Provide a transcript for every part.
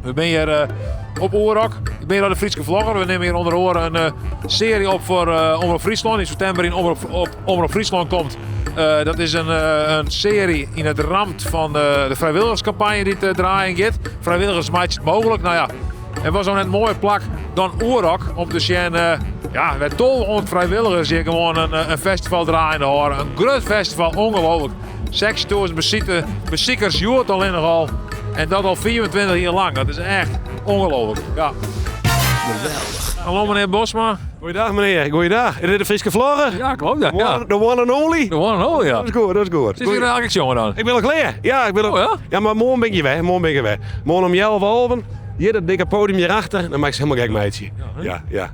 We zijn hier op Oerok. Ik ben hier aan de Friese Vlogger. We nemen hier onder oren een serie op voor Omroep Friesland. In september in Omroep Friesland komt. Dat is een serie in het ramt van de vrijwilligerscampagne die te draaien gaat. Vrijwilligers maakt het mogelijk. Nou ja, het was zo'n net mooie plak dan Oerok om te zien. Ja, met 1200 vrijwilligers hier gewoon een festival draaien horen. Een groot festival, ongelooflijk. 6000 bezoekers, joert alleen nogal. En dat al 24 jaar lang. Dat is echt ongelooflijk. Ja. Geweldig. Hallo meneer Bosma. Goeiedag meneer, goeiedag. Is dit de Friese Vlogger? Ja, klopt dat. Ja. The one and only? De one and all, ja. Dat is goed, dat is goed. Zit je er eigenlijk jongen dan? Ik wil nog leren. Ja, ik wil Oh, ja? Ja, maar morgen ben je weg, Morgen om 11:30. Hier dat dikke podium hierachter, dan maak je helemaal gek meidje. Ja.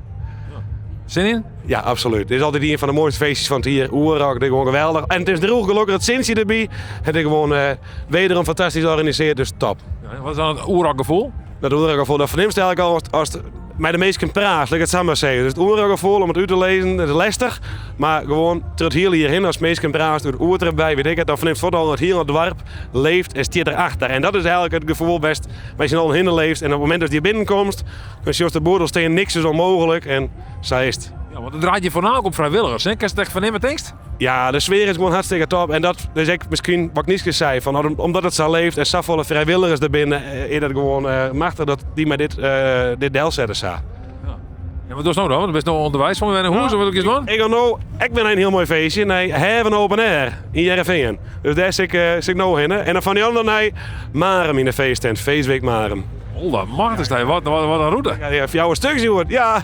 Zin in? Ja, absoluut. Dit is altijd een van de mooiste feestjes van het hier. Oerok, dit is gewoon geweldig. En het is droeg gelukkig het Sintje erbij. Het is gewoon wederom fantastisch georganiseerd, dus top. Ja, wat is dan het Oerok gevoel? Dat Oerok-gevoel, dat verneemt eigenlijk al als het met de meesten praat, laat ik het samen zeggen. Dus het Oerok-gevoel, om het uit te lezen, dat is lastig. Maar gewoon, het hele hierheen, als het meesten praat, doet het oer erbij, weet ik het. Dan verneemt vooral dat hier het dorp leeft en stiert erachter. En dat is eigenlijk het gevoel best, als je al hinder leeft. En op het moment dat je binnenkomt, dan zie je de boordelsteen, niks is onmogelijk. En zij is het. Ja, want dan draait je voornamelijk op vrijwilligers. Hè? Kan je het echt van nemen, tekst? Ja, de sfeer is gewoon hartstikke top. En dat is ook misschien wat ik niet zei. Van, omdat het zo leeft en zoveel vrijwilligers er binnen, is dat gewoon machtig dat die met dit deel zetten. Ja, wat doe je nou dan? Want er is nog onderwijs van. Hoe is het doen? Ik ben een heel mooi feestje. Nee, have open air in Jereveen. Dus daar zit ik nou in. En dan van die andere nee, Marem in de feesttent. Feestweek Marem. Oh, dat mag dus niet. Wat een route. Ja, voor jou een stuk zien. Ja,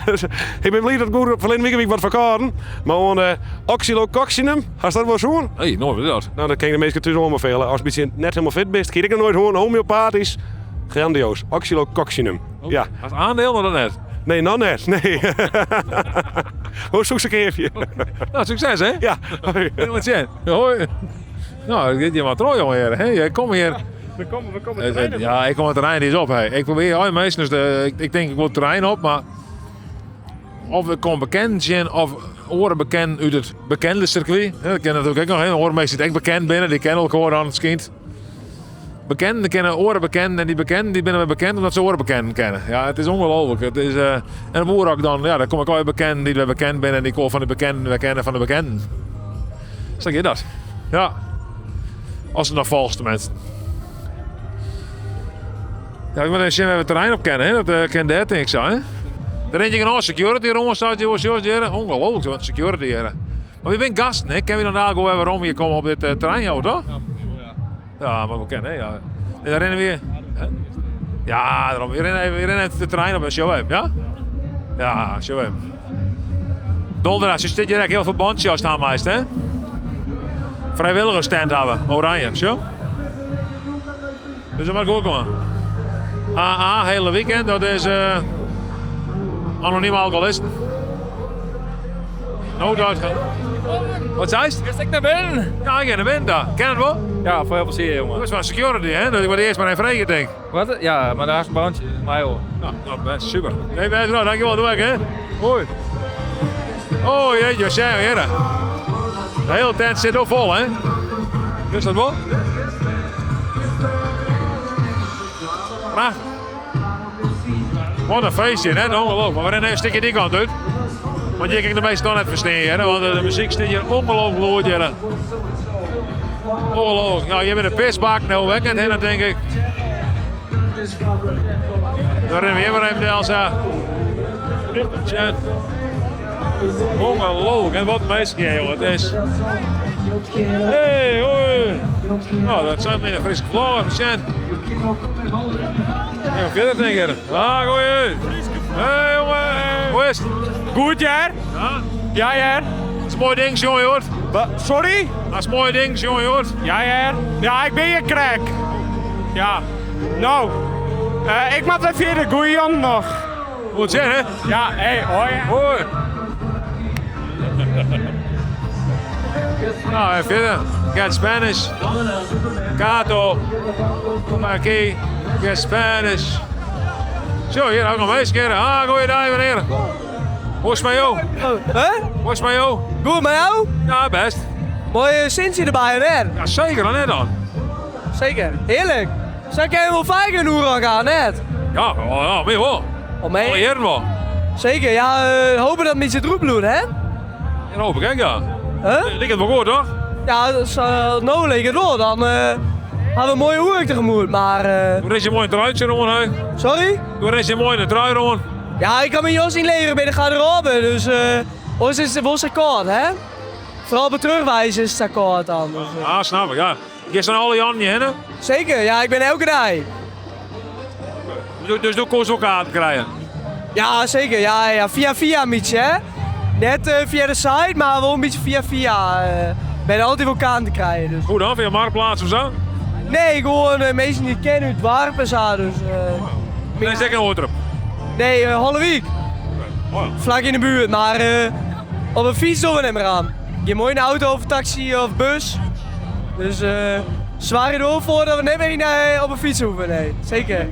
ik ben blij dat ik goed verleden week wat verkouden. Maar gewoon oxylococcinum, als dat wel zo? Hé, nooit dat. Nou, dat ken je de meeste tussen allemaal veel. Als je net helemaal fit bent, krijg ik nog nooit gewoon homeopathisch. Grandioos. Oxylococcinum. Ja. Als aandeel nog dan net. Nee, nog net. Nee. Hoe zoek ze een keertje? Nou, succes hè? Ja. Heel wat zien. Hoi. Nou, ik dit je maar trouw jongen. Hey, kom hier. We komen Ja, ik kom het terrein niet op. Hey. Ik probeer meestal, ik denk ik wil het terrein op, maar of ik kom bekend zijn of oren bekend uit het bekende circuit. Ja, dat ken natuurlijk ook nog. Oren meestal echt bekend binnen, die kennen elkaar dan het kind. Bekenden kennen oren bekend en die bekenden die binnen bekend omdat ze oren bekend kennen. Ja, het is ongelooflijk. Het is, en op Oerok dan, ja, dan kom ik al bekend die bekend binnen en die kom van de bekenden kennen van de bekenden. Zeg je dat? Ja. Als het nog vals tenminste. Ja, ik ben even het terrein op kennen, hè? Dat ken dat denk ik zo, hè? Er is een security room, staat je ongelooflijk zo'n security hier. Maar we zijn gasten, hè? Ken je dan eigenlijk wel waarom je komt op dit terrein, jou, toch? Ja, maar we kennen, hè? Ja. En dan rennen we weer. Ja, daarom. We rennen even het terrein op en show hem, ja? Ja, show hem. Donderdag, je zit hier heel veel bandjes staan meest, hè? Vrijwilligers stand hebben, oranje, zo? Dus dat mag goed komen. AA, hele weekend, dat is anonieme alcoholisten. No doubt. Wat zei je? Eerst ik naar binnen. Ja, ik ga naar binnen daar. Ken het wel? Ja, veel plezier, Dat jongen. is wel security, hè? Dat ik word eerst maar even vregen, denk ik. Wat? Ja, maar daar is een bandje. Maar joh. Nou, best super. Nee, best wel. Dankjewel, doe ik, hè? Hoi. Oh, jeetje, zijn we hier. De hele tent zit ook vol, hè? Is dat wel? Prachtig. Wat een feestje, hè? Ongelooflijk. Maar we rennen een stukje die kant uit. Want je kan de meeste nog net verstaan, hè? Want de muziek staat hier ongelooflijk goed, hè? Ongelooflijk. Nou, je bent een pisbak, nou weekend heen, denk ik. Dan rennen we hier maar even de Elsa. Tja. Ongelooflijk. En wat meisje, ja, joh. Het is... Hey, hoi. Nou, dat zijn weer een frisse vloggen, Sjen. Ja, verder denk ik. Ah, goeie. Hey, jongen. Hoe is het? Goed, Jer? Ja? Ja, Jer? Dat is een mooi ding, jongen, hoor. Sorry? Dat is een mooi ding, jongen, hoor. Ja, Jer? Ja, ik ben je crack. Ja. Nou. Ik moet even hier de goeie nog. Goed zijn, hè? Ja, hé, hoi. Hoi. Nou, en verder. Get Spanish. Kato. Marquis. Get Spanish. Zo, hier ook nog eens keren. Ah, goeiedag, meneer. Hoe is het met jou? Huh? Hoe is het met jou? Goed met jou? Ja, best. Mooie Sintje erbij, hè? Ja, zeker, dan net dan. Zeker. Heerlijk. Zou ik helemaal vaker in Oerang gaan, net? Ja, meer wel. Om mee? Alle jaren wel. Zeker, ja, hopen dat het niet zit roepbloed, hè? En hoop ik, hè, ja. Huh? Ik het wel goed, toch? Ja, dat is nou lekker door. Dan hadden we een mooie oerik tegemoet, maar... Doe eens je mooi truitje, Ron, hè. Sorry? Doe eens je mooi trui, Ron. Ja, ik kan me Jos inleveren bij de garderobe, dus ons is het wel akkoord, hè? Vooral bij terugwijzen is het akkoord dan. Dus, Ah, snap ik, ja. Je dan alle jaren niet heen, hè? Zeker, ja, ik ben elke dag. Dus doe koos ook aan te krijgen. Ja, zeker, ja, via een beetje, hè? Net via de site, maar wel een beetje via. Ben altijd wel aan te krijgen, dus. Hoe dan? Via Marktplaats of zo? Nee, gewoon mensen die ik ken uit het dorp en zo, dus... Nee, zeg een hoortrap. Nee, Hollewiek. Oh, ja. Vlak in de buurt, maar op een fiets doen we niet meer aan. Je mooi een auto of taxi of bus. Dus zwaar je ervoor voor dat we net meer op een fiets hoeven, nee. Zeker.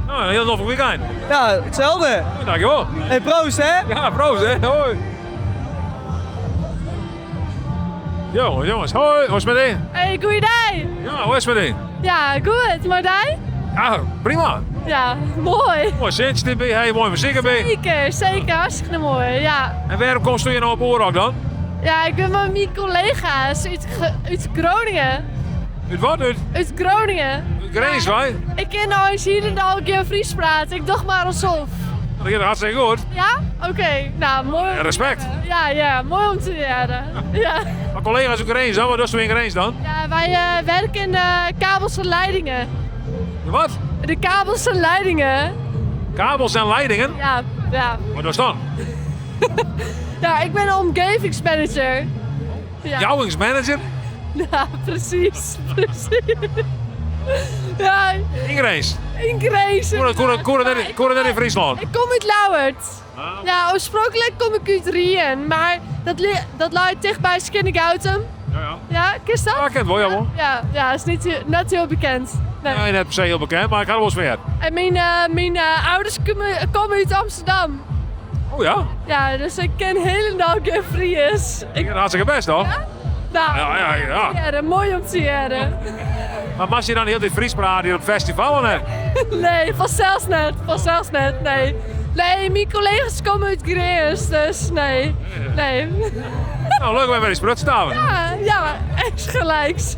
Nou, een heel tof weekend. Ja, hetzelfde. Dankjewel. Hey, proost hè. Ja, proost, hè. Hoi. Jongens, hoi. Hoe is het met die? Hey, goeiedag! Ja, hoe is het met die? Ja, goed, maar jij? Ja, prima. Ja, mooi. Mooi centje erbij, hey, mooi muziek erbij. Zeker, zeker, hartstikke mooi, ja. En waarom komst je nou op Oorlog dan? Ja, ik ben met mijn collega's uit Groningen. Uit wat? Uit Groningen. Uit Greenswijk? Ik ken nou eens hier en al een keer Fries praten, ik dacht maar alsof. Dat gaat hartstikke goed. Ja? Oké, nou, mooi. Ja, respect. Ja, mooi om te leren. Ja, Maar collega's uit Greens dan, wat doe je in Greens dan? ja wij werken in de kabels en leidingen. Wat? De kabels en leidingen. Kabels en leidingen? Ja. Wat is dan? Ja, ik ben een omgevingsmanager. Ja. Jouwingsmanager? Ja, precies. Ja, In Greens. in Grace. Koer net in Friesland. Ik kom uit Lauwert. Ja, oorspronkelijk kom ik uit Rien, maar dat ligt dicht bij Skinnegouten. Ja. Ja, kist dat? Ja, ik ken het wel, ja man. Ja, is niet net heel bekend. Nee. Ja, net per se heel bekend, maar ik ga er wel eens weer. En mijn ouders komen uit Amsterdam. Oh ja? Ja, dus ik ken helemaal geen Fries. Ik ben hartstikke best hoor. Nou, Ja. mooi om te horen. Maar mag je dan heel dit Fries praten hier op festival hè? Nee, vanzelfs net, nee. Nee, mijn collega's komen uit Greens, dus nee. Nou, leuk om weer eens sprut staan. Ja, echt gelijks.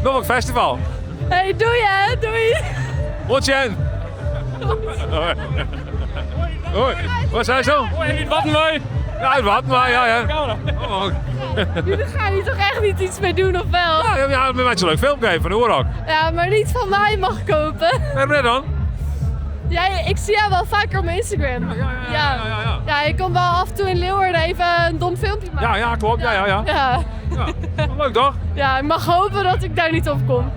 Nog een festival. Hey, doei hè, doei. Rotjen. Hoi. Wat zei je zo? Niet wat mooi. Ja, wat, maar ja. Oh. Jullie gaan hier toch echt niet iets mee doen, of wel? Ja, met mij zo'n leuk filmpje even van de Oorlog. Ja, maar niet van mij mag kopen. Waarom net dan? Ja, ik zie jou wel vaker op mijn Instagram. Ja. Ja, ik kom wel af en toe in Leeuwarden even een dom filmpje maken. Ja, klopt. Ja. Ja. Leuk toch? Ja, ik mag hopen dat ik daar niet op kom.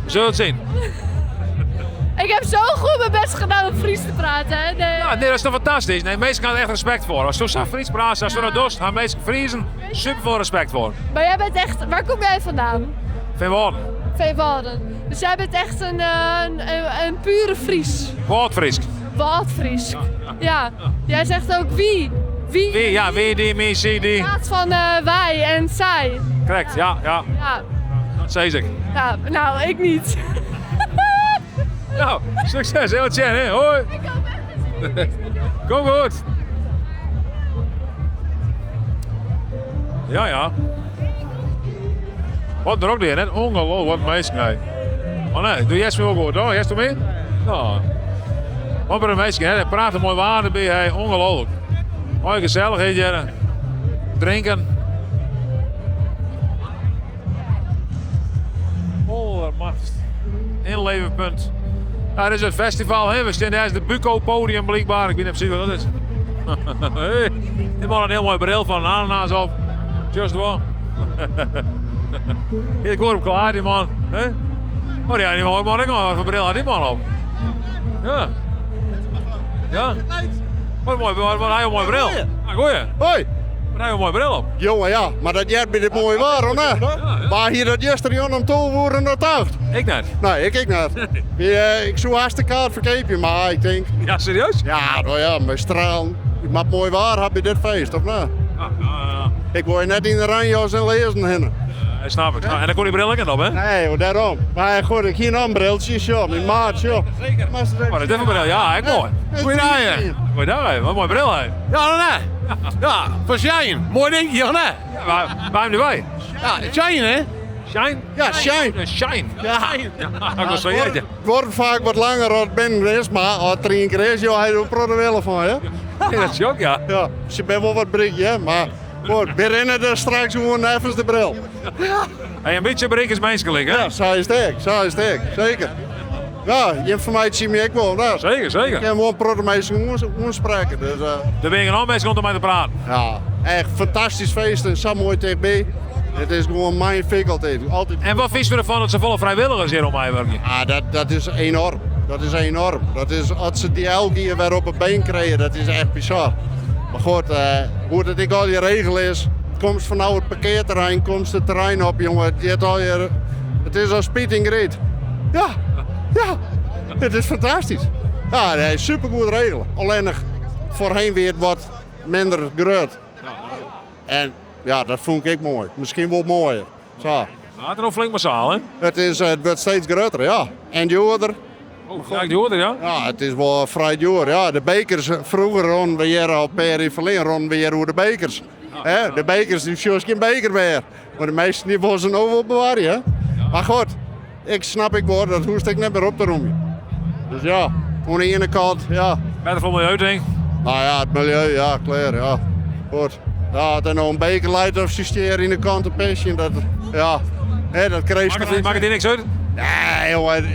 We zullen het zien. Ik heb zo goed mijn best gedaan om Fries te praten, hè? Nee. Ja, nee, dat is toch fantastisch. Nee, mensen gaan er echt respect voor. Als je zo Fries praat, als je dat doet, gaan mensen Friesen super veel respect voor. Maar jij bent echt... Waar kom jij vandaan? Veel woorden. Veewouden. Dus jij bent echt een pure Fries. Woordfries. Waldfries. Ja. Jij zegt ook wie. Wie, ja, wie, die, me, zie, In die. plaats van wij en zij. Correct, ja. Ja. Dat zei ik. Ja, nou, ik niet. Nou, succes, heel tjen, hè. Hoi. Kom goed. Ja. Wat er ook weer, net ongelooflijk wat meisje. Nee. Oh nee, doe jij wel goed, hoor? Jij doe mee? Nou. Wat een meisje, hè. Praat een mooi waarde bij, hè. Ongelooflijk. Mooi gezellig, hè. Drinken. Oh, macht. Inlevenpunt. Ja, dit is het festival, hè. We staan daar is het Buco-podium blijkbaar. Ik weet niet precies wat dat is. Hey, dit was een heel mooi bril van een ananas op. Just wel. Ik hoor hem klaar, die man. Hè? Oh, die man, wat voor bril had die man op? Ja. Wat een mooi bril. Ah, goeie. Hoi. Wat heb je een mooi bril op? Jongen, ja, maar dat jij bij dit mooi waar, hoor, hè? Maar hier dat gisteren aan toe worden naar tacht. Ik net. Nee, ik niet. Ik zoek haast de kaart verkeepje, maar ik denk... Ja, serieus? Ja, nou ja, mijn stralen. Maar mooi waar heb je dit feest, of niet? Ja. Ik word net in de ranjas en lezen hinnen. Ja, snap ik. En dan kon die bril ook op, hè? Nee, hoor, daarom. Maar goed, ik hier een briltje, zo, mijn maat, zo. Zeker. Maar dat is even bril, ja, echt mooi. Goeiedag, hè? Goeiedag, wat een mooi bril, hè? Ja, nee. Ja, voor Shine. Mooi ding, ja, nee. Ja, waar hem erbij? Ja, Shine, hè? Shine? Ja, Shine. Shine. Ja. Ik was zo Het jeetje. wordt vaak wat langer als het binnen is, maar als het 3 keer is, joh, hij doet er wel van, hè? Ja, dat is ook, ja. Ja, ze bent wel wat brietje, hè, maar goed, binnen er straks gewoon even de bril. Hey, een beetje bereik is menselijk, hè? Ja, zo is het, zeker. Ja, je informatie me ik wel, nou. Zeker, Ik zeker. kan gewoon protomeester gewoon spreken, dus Er ben je genoeg mensen om mij te praten. ja, echt fantastisch feest en zo mooi TB. Het is gewoon mijn faculteit, altijd. En wat vies we ervan dat ze volle vrijwilligers hier om mij werken? Ah, dat is enorm. Dat is enorm. Dat is, als ze die elke keer weer op een been krijgen, dat is echt bizar. Maar goed, hoe dat ik al die regel is, komst van nou het parkeerterrein, komst het terrein op, jongen. Het is als Piet en Greet. Ja, het is fantastisch. Ja, hij is supergoed regelen. Alleen nog voorheen weer wat minder groot. En ja, dat vond ik mooi. Misschien wel mooier. Zo. Nou, het is nog flink massaal, hè? Het wordt steeds groter, ja. En duurder. Ja, ik hoorde, ja. Ja, het is wel vrij duur. Ja, de bekers, vroeger ronden we hier al per in verleden ronden we hier hoe de bekers. Hè, de bekers, die zoals geen beker meer. Maar de meesten die willen ze nou wel bewaren, hè. Maar goed, ik snap dat hoest ik net meer op te roemen. Dus ja, aan de ene kant, ja. Beter voor milieu, denk ik. Nou ja, het milieu, ja, klaar, ja. Goed. Ja, het is nou een beker leidt of systeer in de kant een pesje, dat, ja. Hè, dat kreeg Maakt het hier niks uit? Nee, jongen.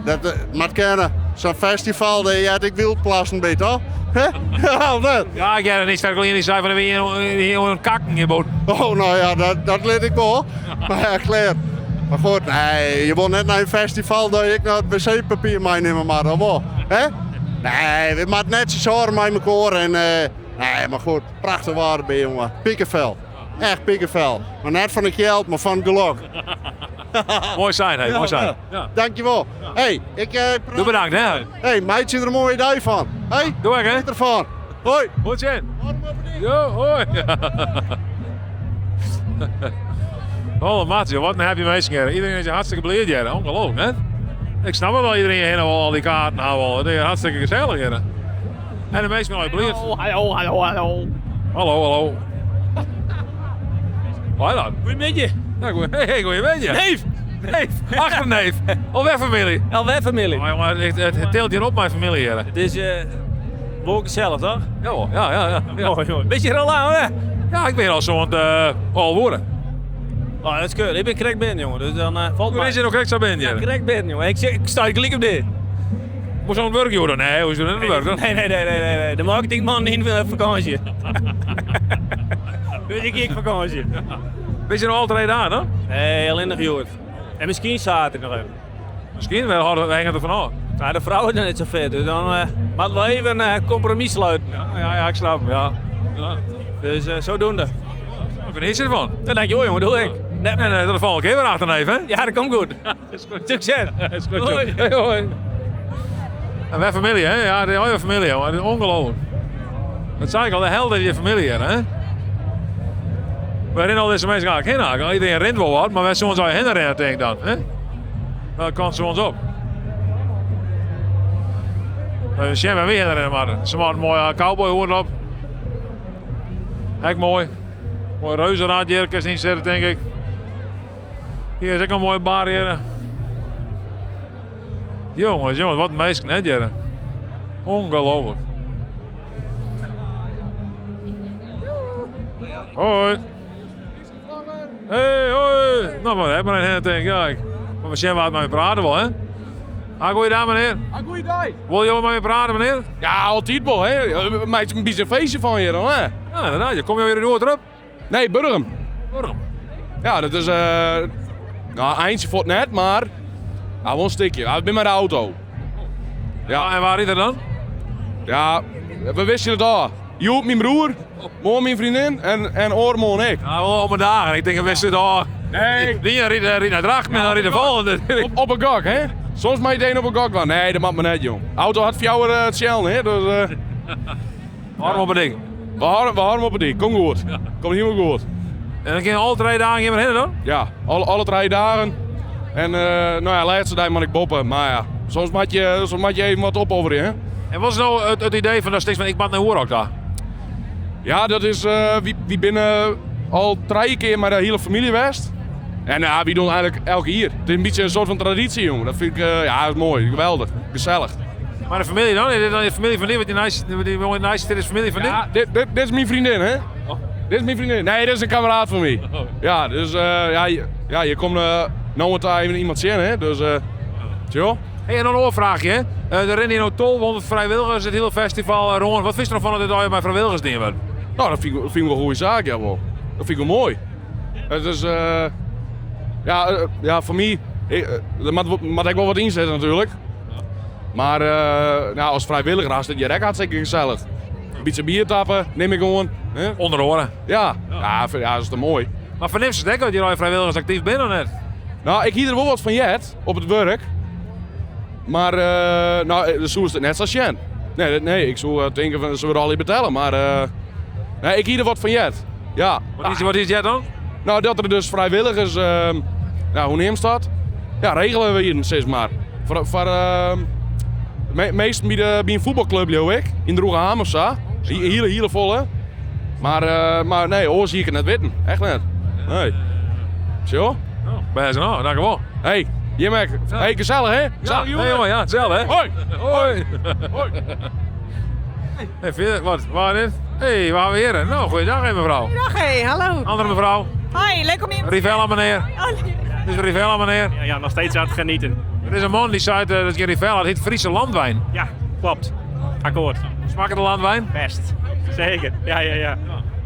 Dat moet kennen. Zo'n festival, dat je ik wildplassen weet, toch? Hè? Ja, of net? Ja, ik heb er niet sterk niet zei van hier een kakken gebouwd. Oh, nou ja, dat leed ik wel. Maar ja, klaar. Maar goed, nee, je wil net naar een festival dat ik nou het wc-papier meenemen, maar dan wel. Hè? Nee, we moeten net zo zorgen met elkaar en nee, maar goed, prachtig waren bij jongen. Piekenvel. Echt piekenvel. Maar net van het geld, maar van het geluk. Mooi zijn, hè? Mooi zijn. Ja. Dankjewel. Hey, Doe bedankt, hè? Hey, meid, er een mooie idee van. Hey, Doe ik, hè? ervan. Hoi. Goed zijn. Jo, hoi. Oh, maatje, wat een happy meisje. Iedereen is hartstikke blij hier. Ongelooflijk, hè? Ik snap wel dat iedereen hier al die kaarten houden. Het is hartstikke gezellig hier. En de meesten zijn blij. Hallo. Hallo. Hoi dan. Goedemiddag. Ja, goeiemiddag. Neef. Achterneef. Alweer familie. Alweer familie. Oh, jongen, het teelt hier op mijn familie hier. Het is wel gezellig, toch? Ja. Mooi. Beetje er al aan, hè? Ja, ik ben hier al zo'n al woorden. Oh, dat is keurig. Ik ben correct ben, jongen. Dus dan valt Hoe mij. is je nog extra binnen hier? Correct ben, jongen. Ik sta gelijk op dit. Moet zo'n burger worden? Nee, hoe is het een burger? Nee. De marketingman in vakantie. Dus ik ging vakantie. Weet je nog altijd aan, hè? Nee, alleen nog jood. En misschien zaterdag nog even. Misschien wel hadden we er vanaf. Nou, de vrouw is nog niet zo vet, dus dan moeten we even een compromis sluiten. Ja, ik snap hem, ja. Dus zodoende. Ik ben iets ervan. Dan denk je, oh jongen, doe ik. Nee, dat val ik even achterneef, hè? Ja, dat komt goed. Succes. is goed, Hoi. Hoi. En wij familie, hè? Ja, de hele familie, jongen. Dat is ongelooflijk. Dat zei ik al, de helden in je familie, hè? We rennen al deze mensen graag heen. Iedereen rent wel wat, maar wij zullen ons al heen rennen, denk ik dan. Hè? Welke kant ze ons op? We zien weer heen rennen, maar ze maken een mooie cowboyhoorn op. Echt mooi. Mooi reuzenrad hier, kan je niet zitten, denk ik. Hier is ook een mooie bar hier. Jongens, wat een meisje net hier. Ongelooflijk. Hoi. Hey, hoi. Nou, maar heb maar een heen tegen, kijk. Maar we zien wat met me praten wel, hè? Goeiedag, meneer. Goeiedag. Wil je met me praten, meneer? Ja, altijd wel, hè. Maakt een beetje feestje van je dan, hè. Ja, inderdaad. Kom je weer in Noord op? Nee, Burgum. Waarom? Ja, dat is nou, eindje voor het net, maar ja, wel een stukje. Ja, ik ben met de auto. Ja, en waar is er dan? Ja, we wisten het al. Joep, mijn broer, Mooi, mijn vriendin en Oormo en ik. Ja, wel op mijn dagen. Ik denk, we wisten het al. Nee. Die riet naar Dracht en dan riet de volgende. Op een gok, hè? Soms mag je het een op een gok wel. Nee, dat mag me net, jong. De auto had voor jou hetzelfde, hè? Dus, Waarom op een ding? we houden op het ding. Kom goed. Kom helemaal goed. En dan kun je alle 3 dagen hier maar heen dan? Ja, alle 3 dagen. En nou ja, laatste dag moet ik boppen. Maar ja, soms moet je even wat opofferen, hè. En wat is nou het idee van dat steeds van ik maak naar Oerok daar? Ja, dat is, wie binnen al 3 keer met de hele familie West. En ja, wie doen eigenlijk elke hier. Het is een beetje een soort van traditie, jongen. Dat vind ik, ja, dat is mooi, geweldig, gezellig. Maar de familie dan? Is dit dan je familie van die? Want die mooie nice, dit is familie van die? Ja, dit is mijn vriendin, hè. Dit is mijn vriendin. Nee, dit is een kameraad van mij. Ja, dus je komt nou wat even iemand zien, hè. Dus, tjo. Hey, en dan een oorvraagje, hè? Er rennen hier nou 1200 vrijwilligers het hele festival rond. Wat vind je ervan dat je met vrijwilligers dingen bent? Nou, dat vind ik wel een goede zaak, jawel. Dat vind ik wel mooi. Het is, ja, voor mij, daar moet ik wel wat inzetten natuurlijk. Maar nou, als vrijwilliger is het hier echt hartstikke gezellig. Een beetje bier tappen, neem ik gewoon. Hè? Onder de oren. Ja, dat is toch mooi. Maar verneemt ze dat je vrijwilligers actief bent of net? Nou, ik hier er wel wat van jet op het werk. Maar, nou, zo is het net zoals Jen. Nee, ik zou denken van, ze willen al niet betalen, maar nee, ik hier er wat van jet. Ja. Wat is jij dan? Nou, dat er dus vrijwilligers, nou, hoe neemt dat? Ja, regelen we hier steeds maar. Meestal bij een voetbalclub, joh, ik. In de Roegenham of zo. Hier volle. Maar nee, zie ik het net weten. Echt net. Nee. Zo? Bij ze nou, dank je wel. Hey, Jimek. Hey, gezellig, hè? Gezellig, Ja, jongen, ja, hetzelfde, hè? Hoi! Hoi! Hoi! Hey, wat? Waar is het? Hey, waar we hier? Nou, goeiedag, hè, mevrouw. Dag, hé, hallo. Andere mevrouw. Hoi, leuk om je... Rivella, meneer. Dit is Rivella, meneer. Ja, nog steeds aan het genieten. Er is een man die zei dat je Rivella, het heet Friese landwijn. Ja, klopt. Akkoord. Smaakt het de landwijn? Best. Zeker. Ja.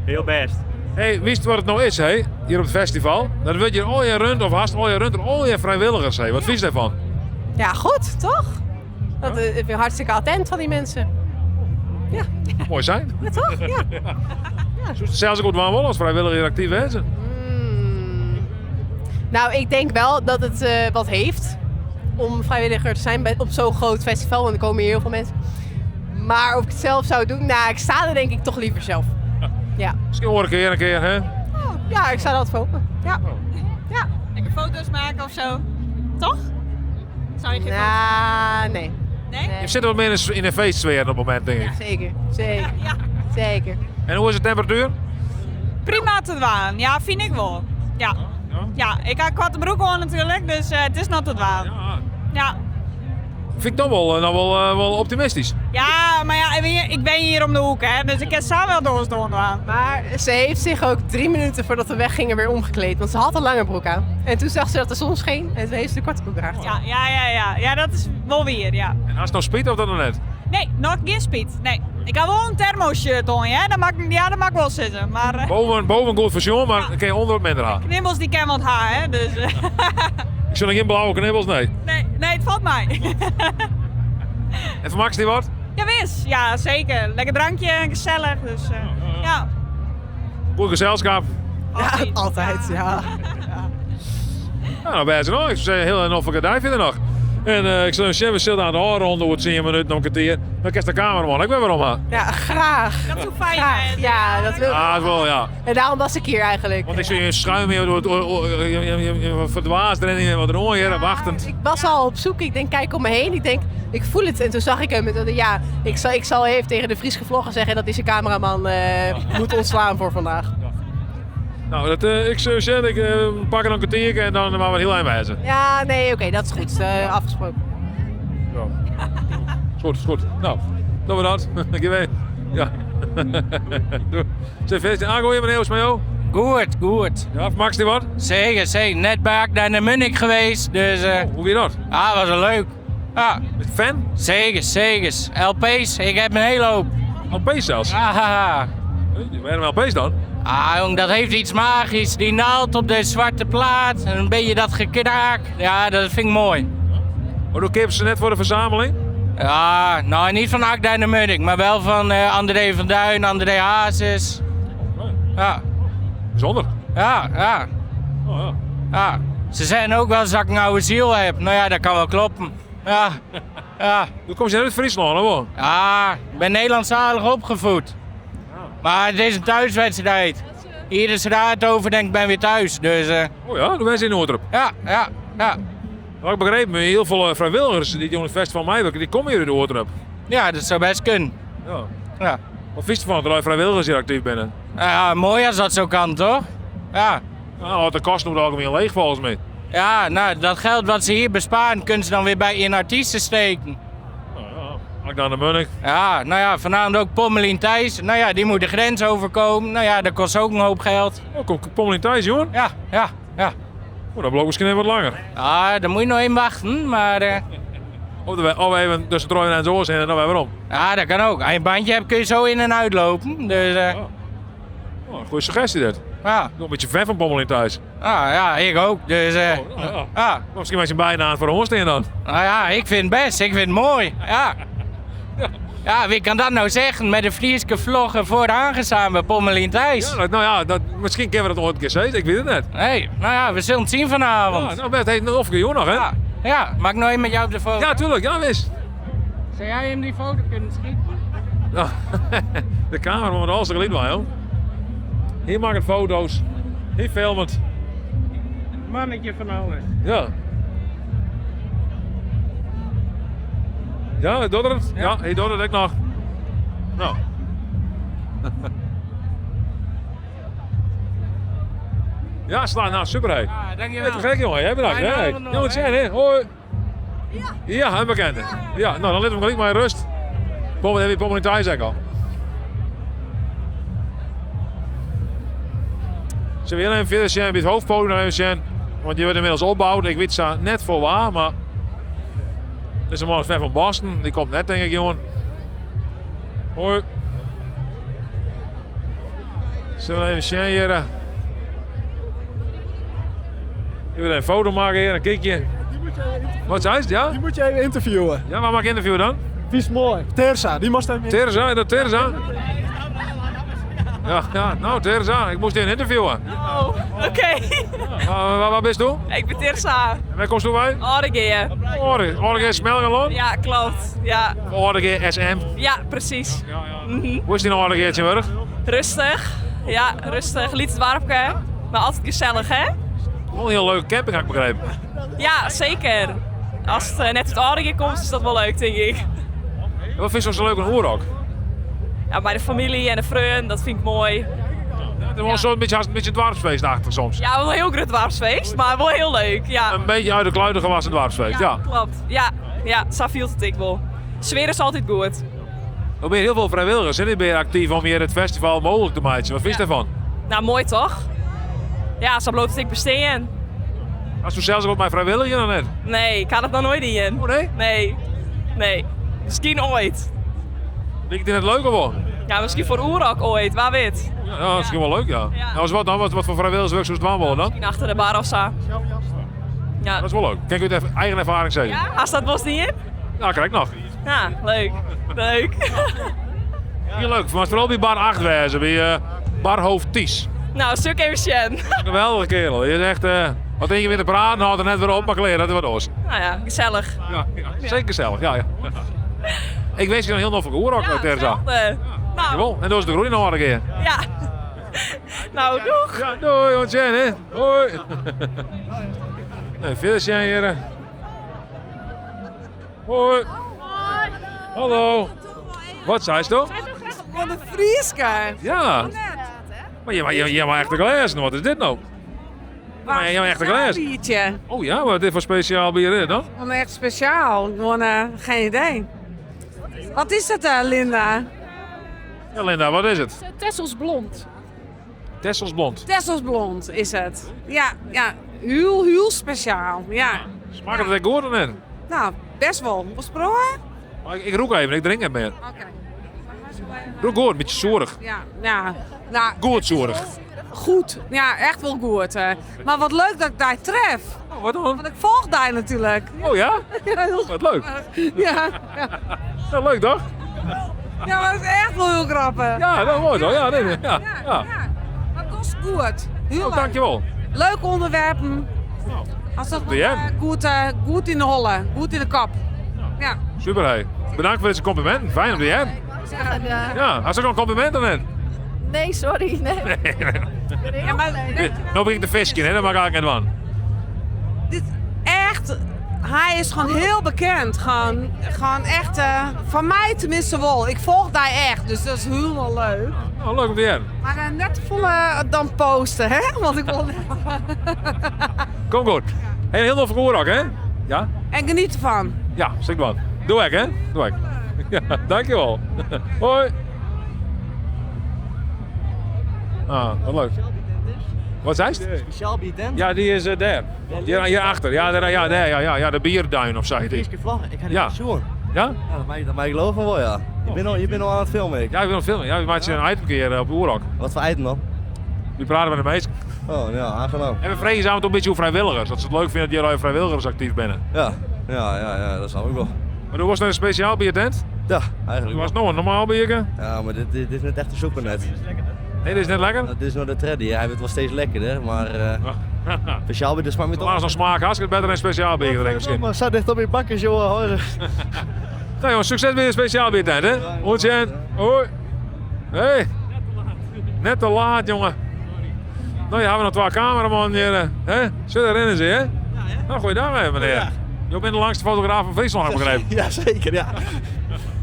Heel best. Hey, wist je wat het nou is, hè? Hier op het festival? Dat wil je al je rund of haast al je rund en al je vrijwilligers, hè? Wat vind je daarvan? Ja, goed, toch? Dat is hartstikke attent van die mensen. Ja. Mooi zijn. Ja, toch? Ja. Zelfs goed waar wel als vrijwilliger actief is. Nou, ik denk wel dat het wat heeft om vrijwilliger te zijn op zo'n groot festival, want er komen hier heel veel mensen. Maar of ik het zelf zou doen, nou, ik sta er denk ik toch liever zelf. Ja. Misschien hoor ik een keer, hè? Ja, ik sta er altijd voor open. Ja. Ja. Lekker foto's maken of zo. Toch? Zou je geen Nee. Nee? Je zit wel meer in een feestsfeer op het moment, denk ik. Zeker. Ja. Zeker. En hoe is de temperatuur? Prima te dwaan. Ja, vind ik wel. Ja. Ja, ik heb korte broek aan natuurlijk, dus het is nog te dwaan. Ja. Vind ik toch wel optimistisch. Ja, maar ja, ik ben hier om de hoek, hè, dus ik kan samen wel doorstaan. Maar ze heeft zich ook 3 minuten voordat we weggingen weer omgekleed, want ze had een lange broek aan. En toen zag ze dat de zon scheen en toen heeft ze de korte broek aan. Ja, dat is wel weer, ja. En als het nou speed of dat nog net? Nee, nog geen speed. Nee. Ik heb wel een thermosje, Tony, hè. Dat mag wel zitten, maar... Boven goed version, maar dan kun je onder wat minder aan. Knibbels die kennen wat haar, hè, dus... Ik zie nog geen blauwe knibbels, nee. Nee, het valt mij. En van Max die wat? Ja, wis. Ja, zeker. Lekker drankje, gezellig, dus ja. Goed gezelschap. Ja, altijd, ja. Nou, bij ze nog. Ik zou zeggen, heel een kadij vinden nog. En ik zou een zitten aan de hoorronde, wordt 10 minuten, nog een kwartier. Dan krijg je de cameraman, ik ben weer om. Ja, graag. Dat is zo fijn, Graag. Ja, dat wil ik. Ah, wel, ja. En daarom was ik hier eigenlijk. Want ik zie je schuim hier door het verdwaasd erin en wat erom hier, wachtend. Ik was al op zoek. Ik denk, kijk om me heen. Ik denk, ik voel het. En toen zag ik hem. Ja, ik zal even tegen de Vries gevloggen zeggen dat deze cameraman moet ontslaan voor vandaag. Nou, ik zou zeggen, ik pak er een kwartier en dan gaan we heel eind wijzen. Ja, nee, oké, dat is goed. Afgesproken. Ja. Is goed. Nou, doen we dat. Dankjewel. Ja. Zeg, feest aangooien meneer Oosmajo? Goed. Ja, Max die wat? Zeker. Net ben ik naar Munich geweest, dus... hoe weer dat? Ah, was wel leuk. Ja. Fan? Zeker. LP's, ik heb een hele hoop. LP's zelfs? Ah, Waarom LP's dan? Ah, jong, dat heeft iets magisch. Die naald op de zwarte plaat en een beetje dat gekraak. Ja, dat vind ik mooi. Hoe kippen ze net voor de verzameling? Ja, nou niet van Akda en de Munnik, maar wel van André van Duin, André Hazes. Ja. Bijzonder. Ja. Oh, ja. Ja. Ze zeggen ook wel eens dat ik een oude ziel heb. Nou ja, dat kan wel kloppen. Ja. Hoe kom je uit Friesland, hoor? Ja, ik ben Nederlandstalig opgevoed. Maar het is een thuiswedstrijd. hier de straat over en ik ben weer thuis. Dus, Oh ja, de mensen in Noordrup. ja. Maar ik begreep me, heel veel vrijwilligers die op het festival meewerken, die komen hier in Noordrup. Ja, dat zou best kunnen. Ja. Ja. Wat vies ervan dat er vrijwilligers hier actief binnen? Ja, mooi als dat zo kan, toch? Ja. Nou, de kosten over het algemeen leeg volgens mij. Ja, nou, dat geld wat ze hier besparen, kunnen ze dan weer bij in artiesten steken. Ak dan de Munnik. Ja, nou ja, vanavond ook Pommelien Thijs. Nou ja, die moet de grens overkomen. Nou ja, dat kost ook een hoop geld. Oh, komt Pommelien Thijs, jongen? Ja. Oh, dat belooft misschien even wat langer. Ja, daar moet je nog in wachten, maar... Of we even tussen Trojen en Zoos in en dan weer waarom. Ja, dat kan ook. Als je een bandje hebt, kun je zo in en uitlopen. Dus, Oh, goede suggestie dit. ja. Ik ben een beetje fan van Pommelien Thijs. Ja, ik ook. Dus, ja. Misschien met je bijnaam voor de hondstenen dan. Nou ja, ik vind het best. Ik vind het mooi. Ja. Ja, wie kan dat nou zeggen met de Frieske vloggen vooraan bij Pommelien Thijs? Ja, nou ja, misschien kunnen we dat ooit een keer zeggen. Ik weet het net. Nee, nou ja, we zullen het zien vanavond. Ja, nou Bert, heeft nog een keer nog, hè? Ja, mag ik nog even met jou op de foto? Ja, tuurlijk. Ja, wist. Zou jij hem die foto kunnen schieten? Ja, de camera moet alles geliefd wel, joh. Hier maakt het foto's. Hier filmt. Mannetje van alles. Ja. Ja, hij doet het. Ja, hij doet het ook nog. Nou. Ja, slaan. Nou, super, hé. Ja, dankjewel. Te gek, jongen. Jij bedankt. Fijne Hè? avond nog, Ja, wat hè? zijn, hè? Hoi. Ja, een bekende. Ja, nou, dan laten we hem gelijk maar in rust. Heb je Pommelien Thijs ook al. Ze willen even verder zijn bij het hoofdpodium nog even zijn. Want die wordt inmiddels opgebouwd. Ik weet ze net voor waar, maar... Dit is een man van Boston. Die komt net, denk ik, jongen. Hoi. Zullen we even zijn hier? Je wil een foto maken hier, een kikje. Wat zei het, ja? Die moet je even interviewen. Ja, waar maak ik interview dan? Die is mooi. Terza, die moest even Terza, is dat Terza? Ja, nou Terza, ik moest je interviewen. Oh, oké. Waar bist u? Ik ben Tirsa. En waar komst u bij? Ordegeer. Ordegeer Smelgenland? Ja, klopt. Ja. Ordegeer SM? Ja, precies. Hoe is die nou Ordegeertje weg? Rustig. Ja, rustig. Liet het warmke. Maar altijd gezellig, hè? Wel een heel leuke camping, heb ik begrepen. Ja, zeker. Als het net uit Ordegeer komt, is dat wel leuk, denk ik. En wat vind je zo leuk aan Oerok? Ja, bij de familie en de vrienden, dat vind ik mooi. Het is wel zo'n beetje dwarfsfeestachtig soms. Ja, wel een heel groot dwarfsfeest, maar wel heel leuk, ja. Een beetje uit de kluiten gewassen dwarfsfeest, ja. Klopt. Ja, zo viel het ik wel. De sfeer is altijd goed. Er ben heel veel vrijwilligers en die ben je actief om hier het festival mogelijk te maken. Wat vind je daarvan? Nou, mooi toch? Ja, zo bloot het ik besteden. Als u zelfs op mijn vrijwilliger dan net? Nee, ik had het nog nooit in. Oh nee? Nee. Misschien ooit. Vind je het leuker worden? Ja, misschien voor Oerok ooit, waar weet. Ja, misschien wel leuk, ja. Nou, wat dan? Wat voor vrijwilligerswerk zou het dan worden dan? Misschien achter de bar of zo. Ja. Dat is wel leuk. Kijk u het even eigen ervaring zeggen? Ja, als dat was niet in? Ja, kijk nog. Ja, leuk. Leuk. Heel leuk. Maar vooral bij bar 8 wezen, bij barhoofd Ties. Nou, stuk even Sjen. Geweldige kerel. Je is echt, wat denk je weer te praten, had er net weer op, maar kleren, dat is wat oors. Nou ja, gezellig. Ja, zeker gezellig, ja. Ik wens je nog heel nog voor Oerok, Terza. Dankjewel. En dat is de groei nog een keer. Ja. Nou, doeg. Ja, doei, ontzettend, hè. Hoi. Nee, veel zijn hier. Hoi. Hallo. Wat zei ze toch? Van de Frieske. Ja. Maar je mag echt een glazen. Wat is dit nou? Maar je mag echt een glazen. Biertje. Oh ja, wat is dit voor speciaal bier is dan? Gewoon echt speciaal. Gewoon geen idee. Wat is dat Linda? Ja, Linda, wat is het? Tessels blond. Tessels blond. Tessels blond is het. Ja, heel speciaal. Ja. Smaakt het echt goed of net? Nou, best wel. Was het proeven? Ik roek even, ik drink het meer. Oké. Roek goed, een beetje zoerig. Ja. Nou, Goed zoerig. goed. Ja, echt wel goed. Maar wat leuk dat ik daar tref. Oh, wat dan? Want ik volg daar natuurlijk. Oh ja? Ja, heel Wat leuk. Ja. Ja, leuk toch? Ja, maar dat is echt wel heel grappig. Ja, dat wordt wel. Ja, nee. Ja. Maar het was goed. Heel leuk. Dankjewel. Leuke onderwerpen. Als dat goed in de holle, goed in de kop. Ja. Super, hé. Bedankt voor deze complimenten. Fijn om die hebt. Ja, had ze ook een compliment dan net? Nee, sorry. Nee. Nee. Ja, maar Nou begin ik de visje, hè? Dat mag ik niet van. echt, hij is gewoon heel bekend. Gewoon echt, van mij tenminste wel. Ik volg daar echt, dus dat is helemaal leuk. Oh, leuk om te zien. Maar net volle dan posten, hè? Want ik wil... Kom goed. Hey, heel veel verkoor ook, hè? Ja? En geniet ervan. Ja, zeg maar. Doe ik, hè? Doe ik. Ja, dankjewel. Hoi. Ah, wat leuk. Wat zei het? Speciaal bietent? Ja, die is daar. Hierachter. Ja, daar, de bierduin of zo heet die. Ik ga Ja. niet zoen. Ja? Ja, dat mag ik geloven wel, ja. Je bent al aan het filmen, ik. Ja, ik wil nog filmen. Ja, we maken een item keer op Oerok. Wat voor item dan? We praten met de meesten. Oh, ja, aangenaam. En we vragen samen toch een beetje hoe vrijwilligers. Dat ze het leuk vinden dat jullie vrijwilligers actief bent. Ja, dat snap ik wel. Maar hoe was het een speciaal biertent? Ja, eigenlijk Hoe was het nog een normaal biertje? Ja, maar dit is net echt een soeper net. Nee, dit is net lekker? Dit is nog de treddy. Hij wordt wel steeds lekkerder, maar speciaal bier, de smaak met Laat nog smaken. Hartstikke beter dan een speciaal biertje, denk ik misschien. Maar sta dicht op je bakjes, joh. Hoor. Nou jongens, succes met je speciaal biertent, hè? Goed zijn. Hoi. Hey. Net te laat, jongen. Nou, je hebben nog 2 cameraman hier, hè? Zit erin, zie je? Nou, goeiedag even, meneer. Je bent de langste fotograaf van Friesland, heb ik begrepen. Ja, zeker, ja.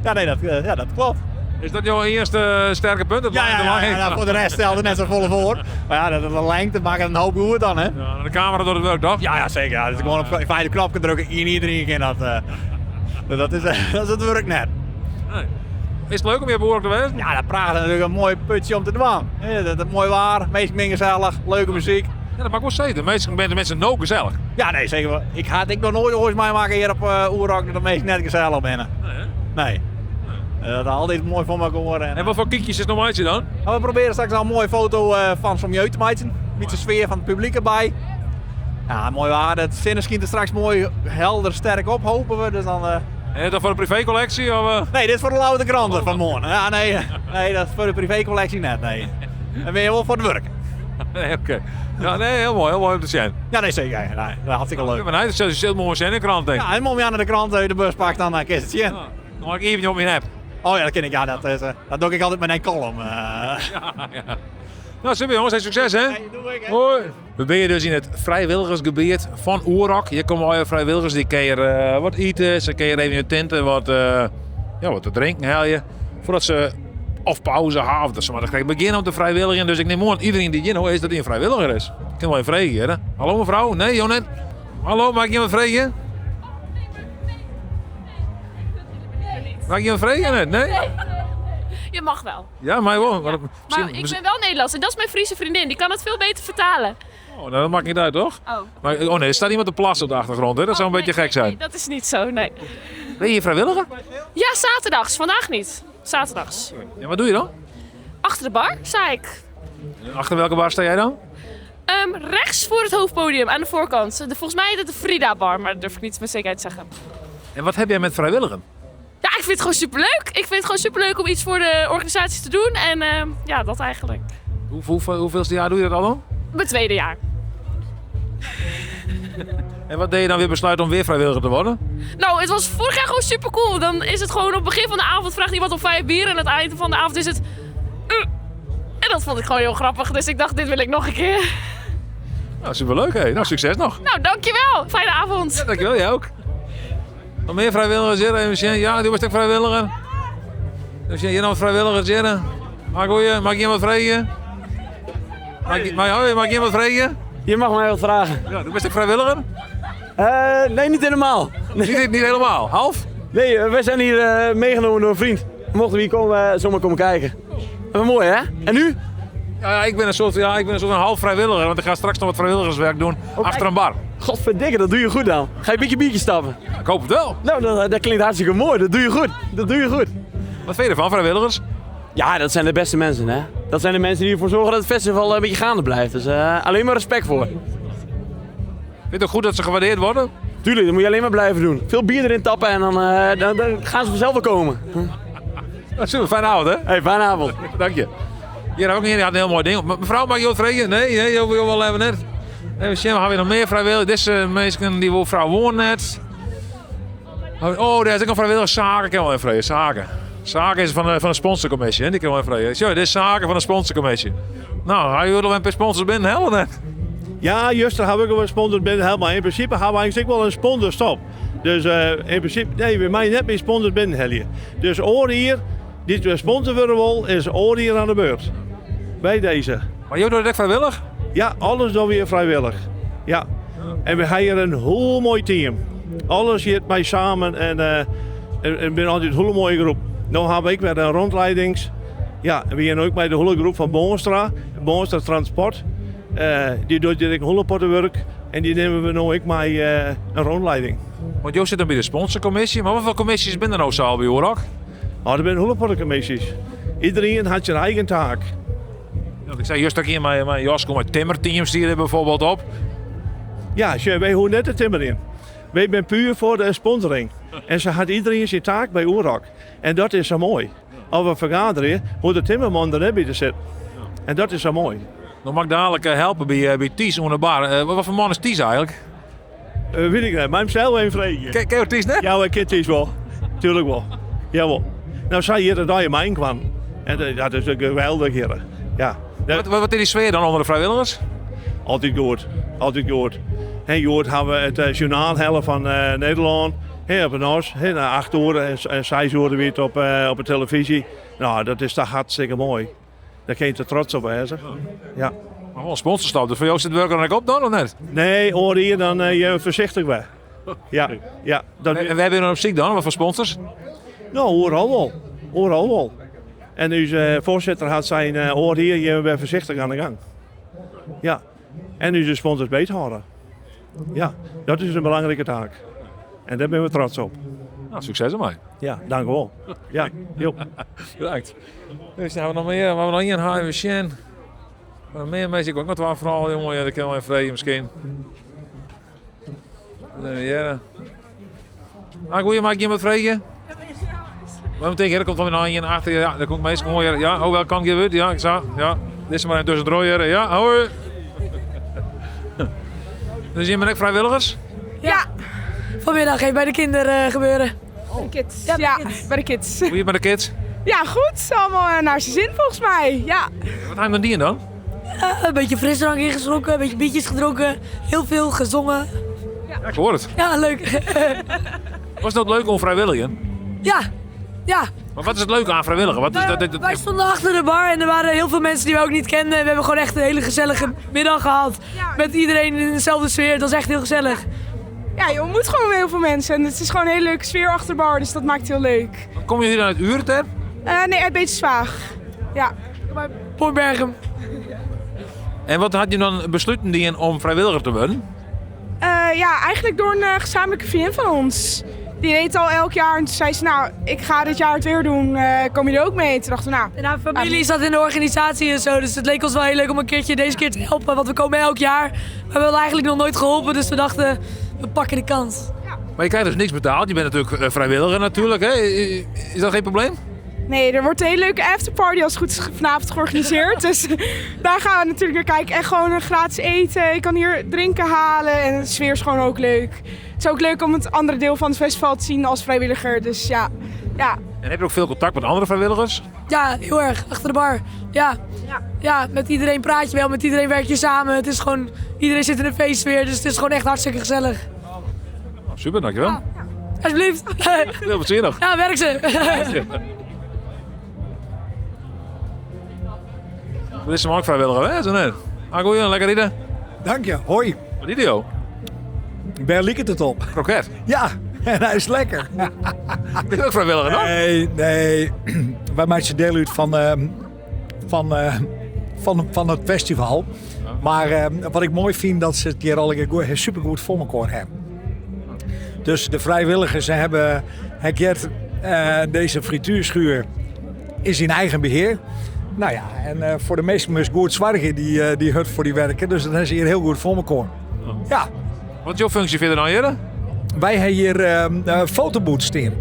Ja, nee, dat klopt. Is dat jouw eerste sterke punt? Ja, voor de rest stelde net zo volle voor. Maar ja, dat de lengte maakt een hoop uur dan, hè? Ja, de camera doet het werk, toch? Ja, zeker. Ja. Dat is gewoon op fijne knop kan drukken. Iedereen kan dat. Dat is het werk net. Nee. Is het leuk om je behoorlijk te wezen? Ja, dat praat natuurlijk een mooi putje om te doen. Dat is mooi waar, meestal gezellig, leuke muziek. Ja, dat mag wel steeds. Meestal zijn de mensen no gezellig. Ja, nee, zeker wel. Ik ga nog nooit ooit maken hier op Oerok dat de meesten net gezellig binnen. Nee. Dat is altijd mooi van elkaar horen. En wat voor kiekjes is nog een dan? Nou, we proberen straks al een mooie foto van zo'n jeugd te maken. Met de sfeer van het publiek erbij. Ja, mooi waar. Het zinnen schiet er straks mooi helder sterk op, hopen we. Dus dan, En is dat voor de privécollectie? Of, Nee, dit is voor de louter kranten van morgen. Ja, nee, dat is voor de privécollectie net. Nee. Dan ben je wel voor het werk. Nee, oké. Ja, nee, heel mooi om te zien. Ja, nee, zeker. Nee, dat is hartstikke leuk. Ja, maar dat is heel mooi in de krant, denk ik. Ja, en als je aan de krant uit de bus pakt, dan kies het zien. Nog even op je nep. Oh ja, dat ken ik. Ja, dat doe ik altijd met een column. Ja. Nou, super jongens, en succes hè? Hoi. We zijn dus in het vrijwilligersgebied van Oerok. Hier komen al je vrijwilligers die keer wat eten, ze keer even in tenten wat te drinken haal je. Voordat ze of pauze hebben of dat ze maar dan beginnen om te vrijwilligen. Dus ik neem aan iedereen die hier is dat hij een vrijwilliger is. Ik kan wel even vragen hè? Hallo mevrouw? Nee, Jonet? Hallo, mag ik iemand vragen? Mag ik iemand vragen net? Nee? Je mag wel. Ja, mij wel. Maar ik ben wel Nederlands en dat is mijn Friese vriendin. Die kan het veel beter vertalen. Oh, nou, dat maakt niet uit, toch? Oh. Maar, nee, er staat iemand te plassen op de achtergrond, hè? Dat zou een beetje gek zijn. Nee, dat is niet zo, nee. Ben je hier vrijwilliger? Ja, zaterdags. Vandaag niet. Zaterdags. Ja, wat doe je dan? Achter de bar, zei ik. Achter welke bar sta jij dan? Rechts voor het hoofdpodium, aan de voorkant. Volgens mij is het de Frida bar, maar dat durf ik niet met zekerheid te zeggen. En wat heb jij met vrijwilligen? Ja, ik vind het gewoon superleuk. Ik vind het gewoon superleuk om iets voor de organisatie te doen. En ja, dat eigenlijk. Hoeveelste jaar doe je dat al dan? Mijn 2e jaar. En wat deed je dan weer besluiten om weer vrijwilliger te worden? Nou, het was vorig jaar gewoon super cool. Dan is het gewoon op het begin van de avond vraagt iemand om 5 bier. En aan het eind van de avond is het... En dat vond ik gewoon heel grappig. Dus ik dacht, dit wil ik nog een keer. Nou, superleuk hé. Nou, succes nog. Nou, dankjewel. Fijne avond. Ja, dankjewel. Jij ook. Nog meer vrijwilligers hier? Ja, die was ook vrijwilliger. Dus hier nog vrijwilligers hier? Mag ik iemand vragen? Mag ik iemand vragen? Je mag mij wat vragen. Ja, du bent ook vrijwilliger? Nee, niet helemaal. Nee. Niet helemaal? Half? Nee, wij zijn hier meegenomen door een vriend. Mochten we hier zomaar komen kijken. Dat is mooi hè? En u? Ja, ik ben een soort half vrijwilliger, want ik ga straks nog wat vrijwilligerswerk doen achter een bar. Godverdikke, dat doe je goed dan. Ga je een beetje biertje stappen? Ja, ik hoop het wel. Nou, dat klinkt hartstikke mooi. Dat doe je goed. Dat doe je goed. Wat vind je ervan, vrijwilligers? Ja, dat zijn de beste mensen hè. Dat zijn de mensen die ervoor zorgen dat het festival een beetje gaande blijft. Dus alleen maar respect voor. Vind je het ook goed dat ze gewaardeerd worden? Tuurlijk, dat moet je alleen maar blijven doen. Veel bier erin tappen en dan gaan ze vanzelf wel komen. Super, fijne avond hè? Hey, fijne avond. Dank je. Hier ook niet, die had een heel mooi ding. Mevrouw, mag je wat vragen? Nee, je wil wel even net. Even zien, we hebben nog meer vrijwilligers. Deze mensen die wil vrouw wonen net. Oh, daar is ook een vrijwilligerszaken. Ik kan wel even vragen, zaken. Zaken is van de sponsorcommissie, hè? Die kunnen we even vragen. Zo, dit is zaken van de sponsorcommissie. Nou, hij wil er een paar sponsors binnen helpen net. Ja, juist, daar heb ik wel een sponsor binnen helemaal. In principe hebben we eigenlijk wel een sponsorstop. Dus in principe, nee, we mij net meer sponsors binnen helpen. Dus oor hier, die we sponsor willen wil, is oor hier aan de beurt. Bij deze. Maar jij doet het echt vrijwillig? Ja, alles doen we hier vrijwillig. Ja. En we hebben hier een heel mooi team. Alles hier mij samen en we zijn altijd een hele mooie groep. Nu heb ik weer een rondleidings. Ja, en we zijn ook bij de hele groep van Boonstra Transport. Die doet hier een hele pottenwerk en die nemen we nu ook mee een rondleiding. Want jij zit dan bij de sponsorcommissie, maar hoeveel commissies zijn er nou zo bij Oerak? Oh, er zijn hele pottencommissies. Iedereen had zijn eigen taak. Want ik zei juist dat ik hier mijn Josko met timmerteams die er bijvoorbeeld op. Ja, wij horen net de timmer in. Wij zijn puur voor de sponsoring. En ze had iedereen zijn taak bij Oerak. En dat is zo mooi. Als we vergaderen, hoe de timmerman er net bij te zitten. En dat is zo mooi. Dan mag ik dadelijk helpen bij Ties onder de bar. Wat voor man is Ties eigenlijk? Weet ik niet, maar hem zelf even vragen. Ken je Ties net? Ja, ik ken Ties wel. Tuurlijk wel. Jawel. Nou, zei je dat je mij kwam. En dat is een geweldig hier. Ja. Wat is die sfeer dan onder de vrijwilligers? Altijd goed. Altijd goed. En Jood hebben we het journaal hellen van Nederland. Op een ons. Na 8 uur en 6 uur weer op de televisie. Nou, dat is toch hartstikke mooi. Daar kun je te trots op zijn. Ja. Maar gewoon sponsorstap, dus voor jou zit het werk er nog op dan of net? Nee, hoor hier dan je voorzichtig bij. Ja. Ja, en wij hebben dan op ziek dan, wat voor sponsors? Nou, overal wel. Overal wel. En onze voorzitter had zijn hoor hier, je bent voorzichtig aan de gang. Ja. En onze sponsors beter houden. Ja, dat is een belangrijke taak. En daar zijn we trots op. Nou, succes ermee. Ja, dank u wel. Ja, joh. Bedankt. Dus hebben we nog meer, we hebben nog hier een HWC. Meer mensen, ik ook nog wel vooral, jongen, ja, dat kan wel even vreden misschien. Ja. Goeie, maak je iemand vregen? We meteen, er komt wel een hier achter, ja, daar komt meestal gewoon, ja, oh wel, kan gebeuren, ja, ik zag, ja. Dit is maar een tussendrooier, ja, hoi. Dus je bent ook vrijwilligers? Ja, vanmiddag even bij de kinderen gebeuren. De kids. Ja, bij de kids. Hoe je met de kids? Ja, goed. Allemaal naar zijn zin volgens mij. Ja. Wat gaan we dan die dan? Een beetje frisdrank ingeschrokken, een beetje biertjes gedronken, heel veel gezongen. Ja, ik hoor het. Ja, leuk. Was dat leuk om vrijwilligen? Ja. Maar wat is het leuke aan vrijwilligen? Wat is dat? Wij stonden achter de bar en er waren heel veel mensen die we ook niet kenden. We hebben gewoon echt een hele gezellige middag gehad. Met iedereen in dezelfde sfeer. Dat was echt heel gezellig. Ja, je ontmoet gewoon heel veel mensen en het is gewoon een hele leuke sfeer achter de bar, dus dat maakt het heel leuk. Kom je hier dan uit Ureter? Nee, uit Beterswaag. Ja. Bij Poortbergen. En wat had je dan besloten om vrijwilliger te worden? Ja, eigenlijk door een gezamenlijke vriendin van ons. Die deed al elk jaar en toen zei ze, nou, ik ga dit jaar het weer doen. Kom je er ook mee? Toen dachten we, nou... En haar familie zat in de organisatie en zo, dus het leek ons wel heel leuk om een keertje deze keer te helpen. Want we komen elk jaar, maar we hebben eigenlijk nog nooit geholpen, dus we dachten, we pakken de kans. Maar je krijgt dus niks betaald, je bent natuurlijk vrijwilliger natuurlijk, hè? Is dat geen probleem? Nee, er wordt een hele leuke afterparty als het goed is vanavond georganiseerd. Dus daar gaan we natuurlijk naar kijken. En gewoon een gratis eten. Je kan hier drinken halen en de sfeer is gewoon ook leuk. Het is ook leuk om het andere deel van het festival te zien als vrijwilliger. Dus ja. En heb je ook veel contact met andere vrijwilligers? Ja, heel erg. Achter de bar. Ja, met iedereen praat je wel, met iedereen werk je samen. Het is gewoon, iedereen zit in een feestsfeer, dus het is gewoon echt hartstikke gezellig. Oh, super, dankjewel. Ja. Alsjeblieft. Veel plezier nog. Ja, werk ze. Dit is hem ook vrijwilliger, hè? Zo net. Goeie, lekker eten. Dank je, hoi. Wat eet je? Bij lieket het op. Kroket? Ja, en hij is lekker. Ben je ook vrijwilliger dan? Nee. Wij maken deel uit van het festival. Maar wat ik mooi vind, dat ze het hier al supergoed voor elkaar hebben. Dus de vrijwilligers hebben deze frituurschuur is in eigen beheer. Nou ja, en voor de meesten moest goed zwargen die hut voor die werken. Dus dat is hier heel goed voor elkaar. Ja. Wat is jouw functie verder dan hier? Wij hebben hier fotoboot staan.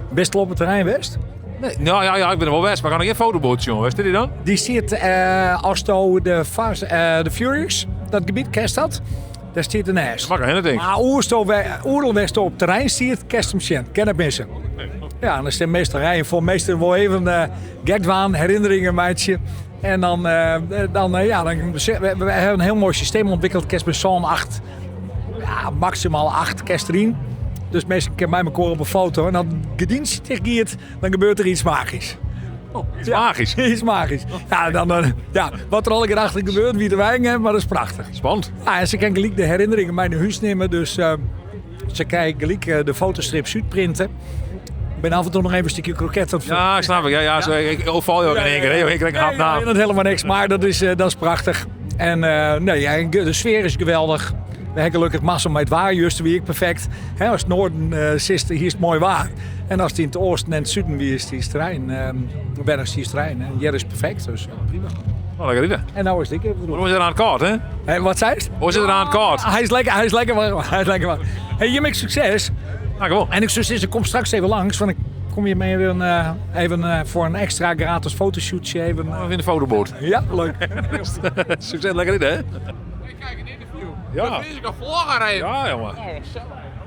Best op het terrein West? Nee, nou ja, ik ben er wel West, maar kan ik geen fotoboot, jongen. Waar is die dan? Die zit als de Furious, dat gebied, kerst dat? Daar zit ernaast. Dat mag ik ding. Maar oerlwest op het terrein zit, kerst hem zien. Ken het missen. Ja, en dan staan meestal rijden voor meestal wel even gekdwaan, herinneringen maatje. En dan we hebben een heel mooi systeem ontwikkeld. Kerst met zo'n 8, ja, maximaal 8 kerst erin. Dus meestal kan mij elkaar op een foto. En dan gedienst tegengiert, dan gebeurt er iets magisch. Iets magisch? Iets magisch. Ja, wat er al keer achter gebeurt, wie de wijn hebben, maar dat is prachtig. Spannend. Ja, en ze kan gelijk de herinneringen mij naar huis nemen. Dus ze kijken gelijk de fotostrips uitprinten. Ik ben af en toe nog even een stukje kroket. Ja, snap ik. Ja. Zo, ik val je ook in één keer. Ik krijg een hap na. Nee, dat is helemaal niks. Maar dat is prachtig. En de sfeer is geweldig. We hebben gelukkig massa met waar, juist wie ik perfect. Als het noorden zit, hier is het mooi waar. En als het in het oosten en het zuiden wie is het terrein. Ben is het terrein. En hier is het perfect, dus prima. Oh, lekker idee. En nou is het ik. Hoe is het aan het kaart, hè? Wat zei je? Hoe is het aan het kaart? Hij is lekker. Hey, je maakt succes. Nou, gewoon. En ik zus, ik kom straks even langs, want ik kom je mee even voor een extra gratis fotoshootje. Even in de fotoboot. Ja, leuk. Succes, lekker idee, hè? Ja. Dan is ik een vlogger even. Ja, jongen.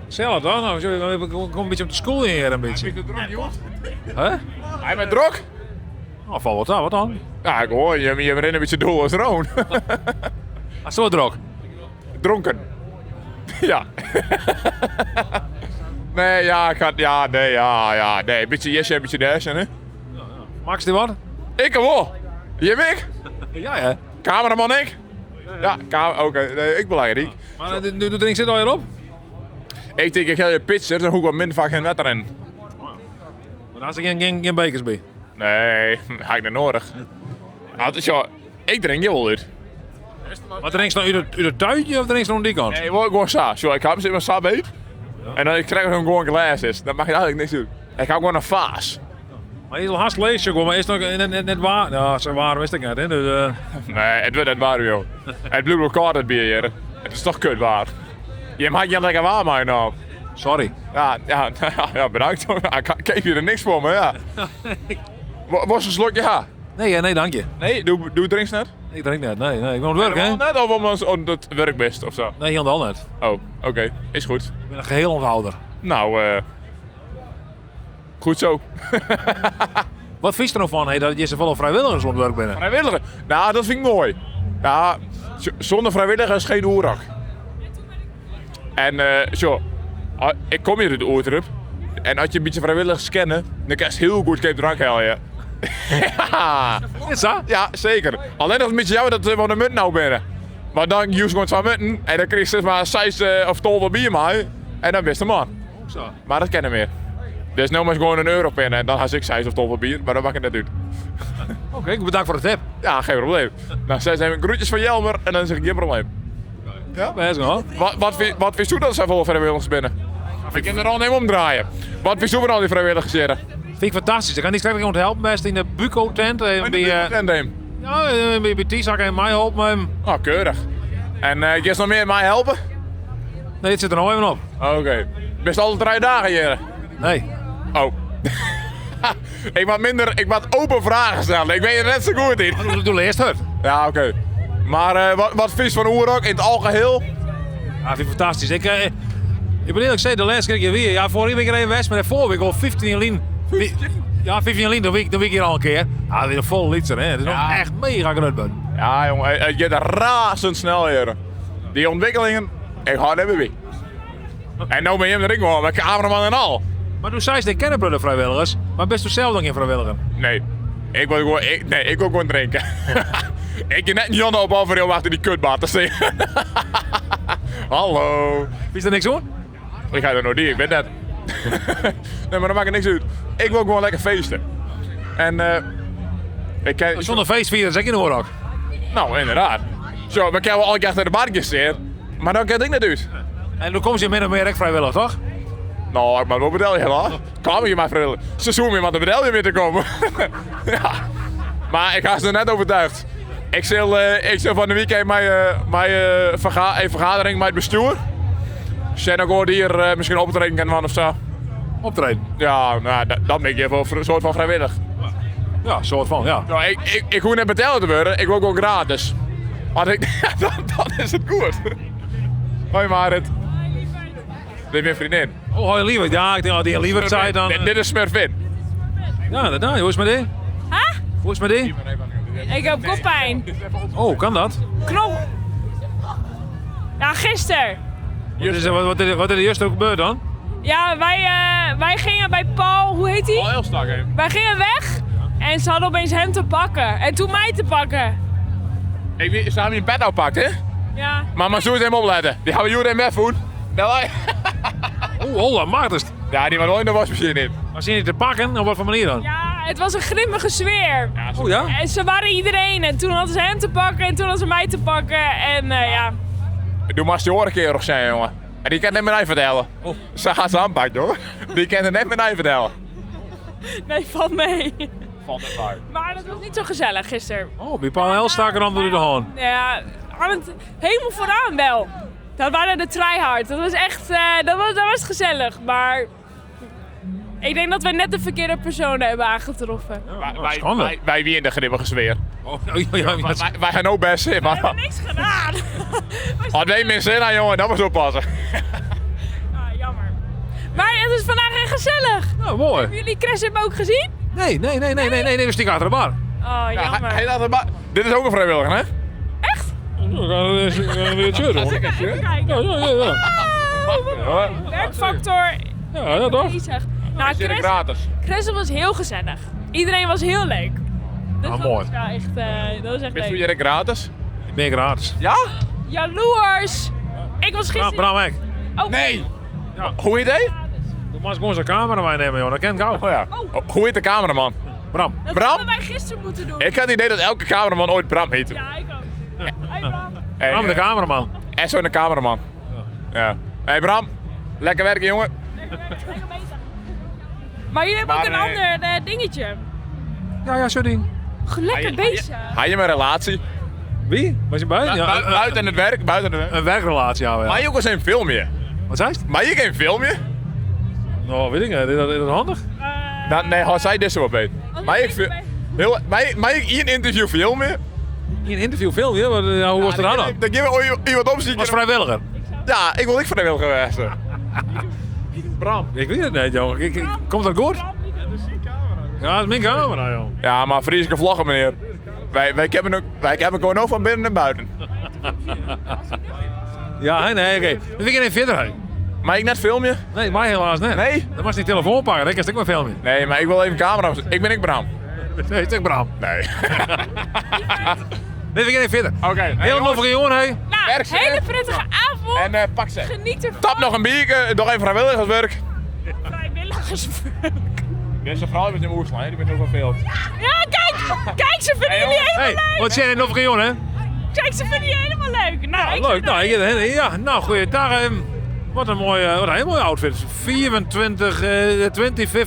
Zelf dan. Nou, ik kom een beetje op de school in hier een beetje. Hij is druk, joh. Hè? Hij bent druk? Nou, valt wat dan? Ja, ik hoor je bent een beetje doel als Roon. Zo druk? Dronken. Ja. Nee, ja, ik had, nee, een beetje yes, een beetje dash, hè? Max die wat? Ik wel. Je ik? Ja, hè? Cameraman ik? Ja, oké. Nee, ik belangrijk. Maar doe er niks zit al hierop? Ik denk, ik ga je pitcher, dan hoek ik wat minder vaak geen wetter in. Maar daar zit geen bekers bij? Nee, ga ik niet nodig. Nou, ik drink je wel uit. Maar drinkst nou uit het tuintje of drinkst nou aan die kant? Nee, gewoon sa. Zo, ik heb hem sa bij. En dan krijg ik gewoon glaasjes. Dan mag je eigenlijk niks doen. Ik ga gewoon een vaas. Maar je is al haast lees, maar is het nog net waar? Ja, zo waar wist ik net, hè? Dus, Nee, het wordt net waar, joh. Het blijft elkaar het bier hier. Het is toch kut waar. Je mag je lekker waar maken nou. Sorry. Ja, bedankt. Ik geef je er niks voor me, ja. Was een slokje ha? Nee, dank je. Nee, doe drinks net? Ik drink net, nee. Ik ben aan het werk, hè? Net of om het werk best of zo? Nee, helemaal net. Oh, oké. Is goed. Ik ben een geheel onthouder. Nou, goed zo. Wat vies er nou van, dat je zoveel vrijwilligers op het werk bent? Vrijwilligers? Nou, dat vind ik mooi. Ja, zonder vrijwilligers geen oerak. En ik kom hier uit de Oortrup. En als je een beetje vrijwilligers kennen, dan kan je heel goed geen drank halen, ja. Ja. Is dat? Ja, zeker. Alleen als het met jou dat we van de munt nou binnen. Maar dan use gewoon 2 munten en dan krijg je maar 6 of 12 bier mee. En dan best de man. Zo. Maar dat kennen we meer. Dus nu maar gewoon €1 pinnen en dan ga ik 6 of 12 bier, maar dan mag ik het niet doen. Oké, bedankt voor het tip. Ja, geen probleem. Nou, zij zijn groetjes van Jelmer en dan zeg ik geen probleem. Ja? Best wel. Wat wist u dat ze veel vrijwilligers binnen? Ik kan er al niet omdraaien. Wat wist u van al die vrijwilligers hier? Vind ik fantastisch. Ik kan niet straks iemand helpen best in de Buco-tent. In de tent Ja, bij T-zak en mij helpen. Oh, keurig. En kun je nog meer mij helpen? Nee, het zit er nog even op. Oké. Best alle 3 dagen hier? Nee. Oh. ik moet open vragen stellen. Ik weet er net zo goed in. Doe eerst het. Ja, oké. Maar wat vies van Oerok in het algeheel? Ja, vind ik fantastisch. Ik ben eerlijk gezegd, de laatste keer weer. Ja, vorige week er even was, maar de vorige week al 15 lien. Ja, 15 lien, dat week hier al een keer. Ja, weer een vol liter, hè. Het is nog echt mega knutben. Ja, jongen, het gaat razendsnel hier. Die ontwikkelingen, ik ga er weer. En nou ben je hem erin gewoon, met cameraman en al. Maar toen zei ze, ik ken de vrijwilligers, maar best u zelf dan geen vrijwilliger? Nee, ik wil gewoon drinken. Ik kan net niet Jan op over achter die kutbaat te steken. Hallo. Is er niks hoor? Ik ga er nog niet, ik weet net. Nee, maar dat maakt niks uit. Ik wil gewoon lekker feesten. En zonder feestvieren zeg je in Oorlog. Nou, inderdaad. Zo, we kunnen wel al achter de bankjes zitten, maar dan kan ik niet uit. En dan kom je min of meer vrijwillig, toch? Nou, ik mag wel bedel je hoor. Kom je maar vrijwillig. Seizoen weer met de bedel je weer te komen. Ja. Maar ik ga ze er net overtuigd. Ik zal van de weekend een vergadering met het bestuur. Zijn ook gewoon hier misschien optreden kan man of zo. Optreden? Ja, nou, dat ben ik even een soort van vrijwillig. Ja, een soort van, ja. Nou, ik hoef net betalen te worden, ik wil gewoon gratis. Want dan is het goed. Hoi Marit. Dit is mijn vriendin. Oh, je Lievert. Ja, ik denk dat die Lievert zei dan... Dit is Smurfin. Ja, inderdaad. Hoe is het met die? Huh? Hoe is het met die? Ik heb koppijn. Oh, kan dat? Knop. Ja, gisteren. Wat is er juist ook gebeurd dan? Ja, wij gingen bij Paul, hoe heet hij? Paul Elstak, hè? Wij gingen weg en ze hadden opeens hem te pakken. En toen mij te pakken. Ze hebben je bed oppakt, hè? Ja. Maar zo is hem opletten. Die gaan we jullie hem wegvoeren. Oeh, dat mag dus. Ja, die was nooit in de wasmachine in. Was hij niet te pakken? Op wat voor manier dan? Ja, het was een grimmige sfeer. Oh ja? En ze waren iedereen. En toen hadden ze hem te pakken en toen hadden ze mij te pakken. En ja. Doe maar die orenkeren zijn, jongen. En die kan het net met mij vertellen. Oh. Ze gaat ze aanpakken, hoor. Die kan het net met mij vertellen. Nee, valt mee. Valt het waar. Maar dat was niet zo gezellig gisteren. Oh, bij Paul Elstak dan door de hand. Ja, helemaal vooraan wel. Dat waren de tryhard. Dat was echt, dat was gezellig. Maar ik denk dat we net de verkeerde personen hebben aangetroffen. Wij wie in de grimmige sfeer. Ja, wij gaan ook best in, man. We hebben niks gedaan. Had twee mensen in, jongen, dat was oppassen. Jammer. Maar het is vandaag echt gezellig. Nou, mooi. Hebben jullie Crescent ook gezien? Nee, we stikken achter de bar. Oh, jammer. Hij laat de bar. Dit is ook een vrijwilliger, hè? Echt? We gaan weer het shirt doen. Even kijken. Ja. Werkfactor. Ja, toch? Nou, Crescent was heel gezellig. Iedereen was heel leuk. Dus mooi. Dat was wel echt, dat was echt Bist leuk. jij gratis? Ik ben gratis. Ja? Jaloers! Ik was gisteren... Bram, ik. Oh. Nee! Ja. Hoe heet hij? Toen moest ik gewoon zijn camera nemen, joh. Dat ken ik ook. Oh ja. Hoe heet de cameraman? Bram. Dat Bram? hadden wij gisteren moeten doen. Ik had het idee dat elke cameraman ooit Bram heette. Ja, ik ook. Hey Bram. Bram de cameraman. En zo de cameraman. Ja. Hey Bram, lekker werken, jongen. Maar jullie hebben ook een ander dingetje. Ja, zo ding. Lekker bezig. Had je een relatie? Wie? Was je buiten? Ja, buiten het werk, Een werkrelatie, ja. Maar je ook eens een filmpje. Wat zei het? Maar je geen filmpje? Nou, weet ik niet. Is dat handig? Nee, had zij dit zo wat beter. Maar ik een interview filmen? Een interview filmen? Hoe was het dan? Dan geef je iemand opzien. Was vrijwilliger? Ja, ik wil niet vrijwilliger wezen. Bram. Ik weet het niet, jongen. Komt dat goed? Ja, dat is mijn camera, joh. Ja, maar Friese vloggen, meneer. Wij hebben gewoon ook van binnen naar buiten. Ja, nee, oké. Dan vind ik geen verder. Maar ik net filmpje? Nee, mij helaas net. Nee? Dan was die telefoon pakken, dan kan ik maar filmen. Nee, maar ik wil even camera. Ik ben Bram. Nee, het is Bram. Nee. Nee, vind ik geen verder. Oké. Heel nog jongen, hé. Nou, hele prettige avond. En pak ze. Geniet ervan. Tap nog een biertje, nog even vrijwilligerswerk. Vrijwilligerswerk. Deze vrouw met een oerslaan, die bent ook wel veel. Ja, kijk, ze vinden jullie helemaal leuk. Wat zijn er nog jongen, hè? Kijk, ze vinden jullie helemaal leuk. Nou, leuk. Nou, goeiedag. Wat een heel mooi outfit. 25th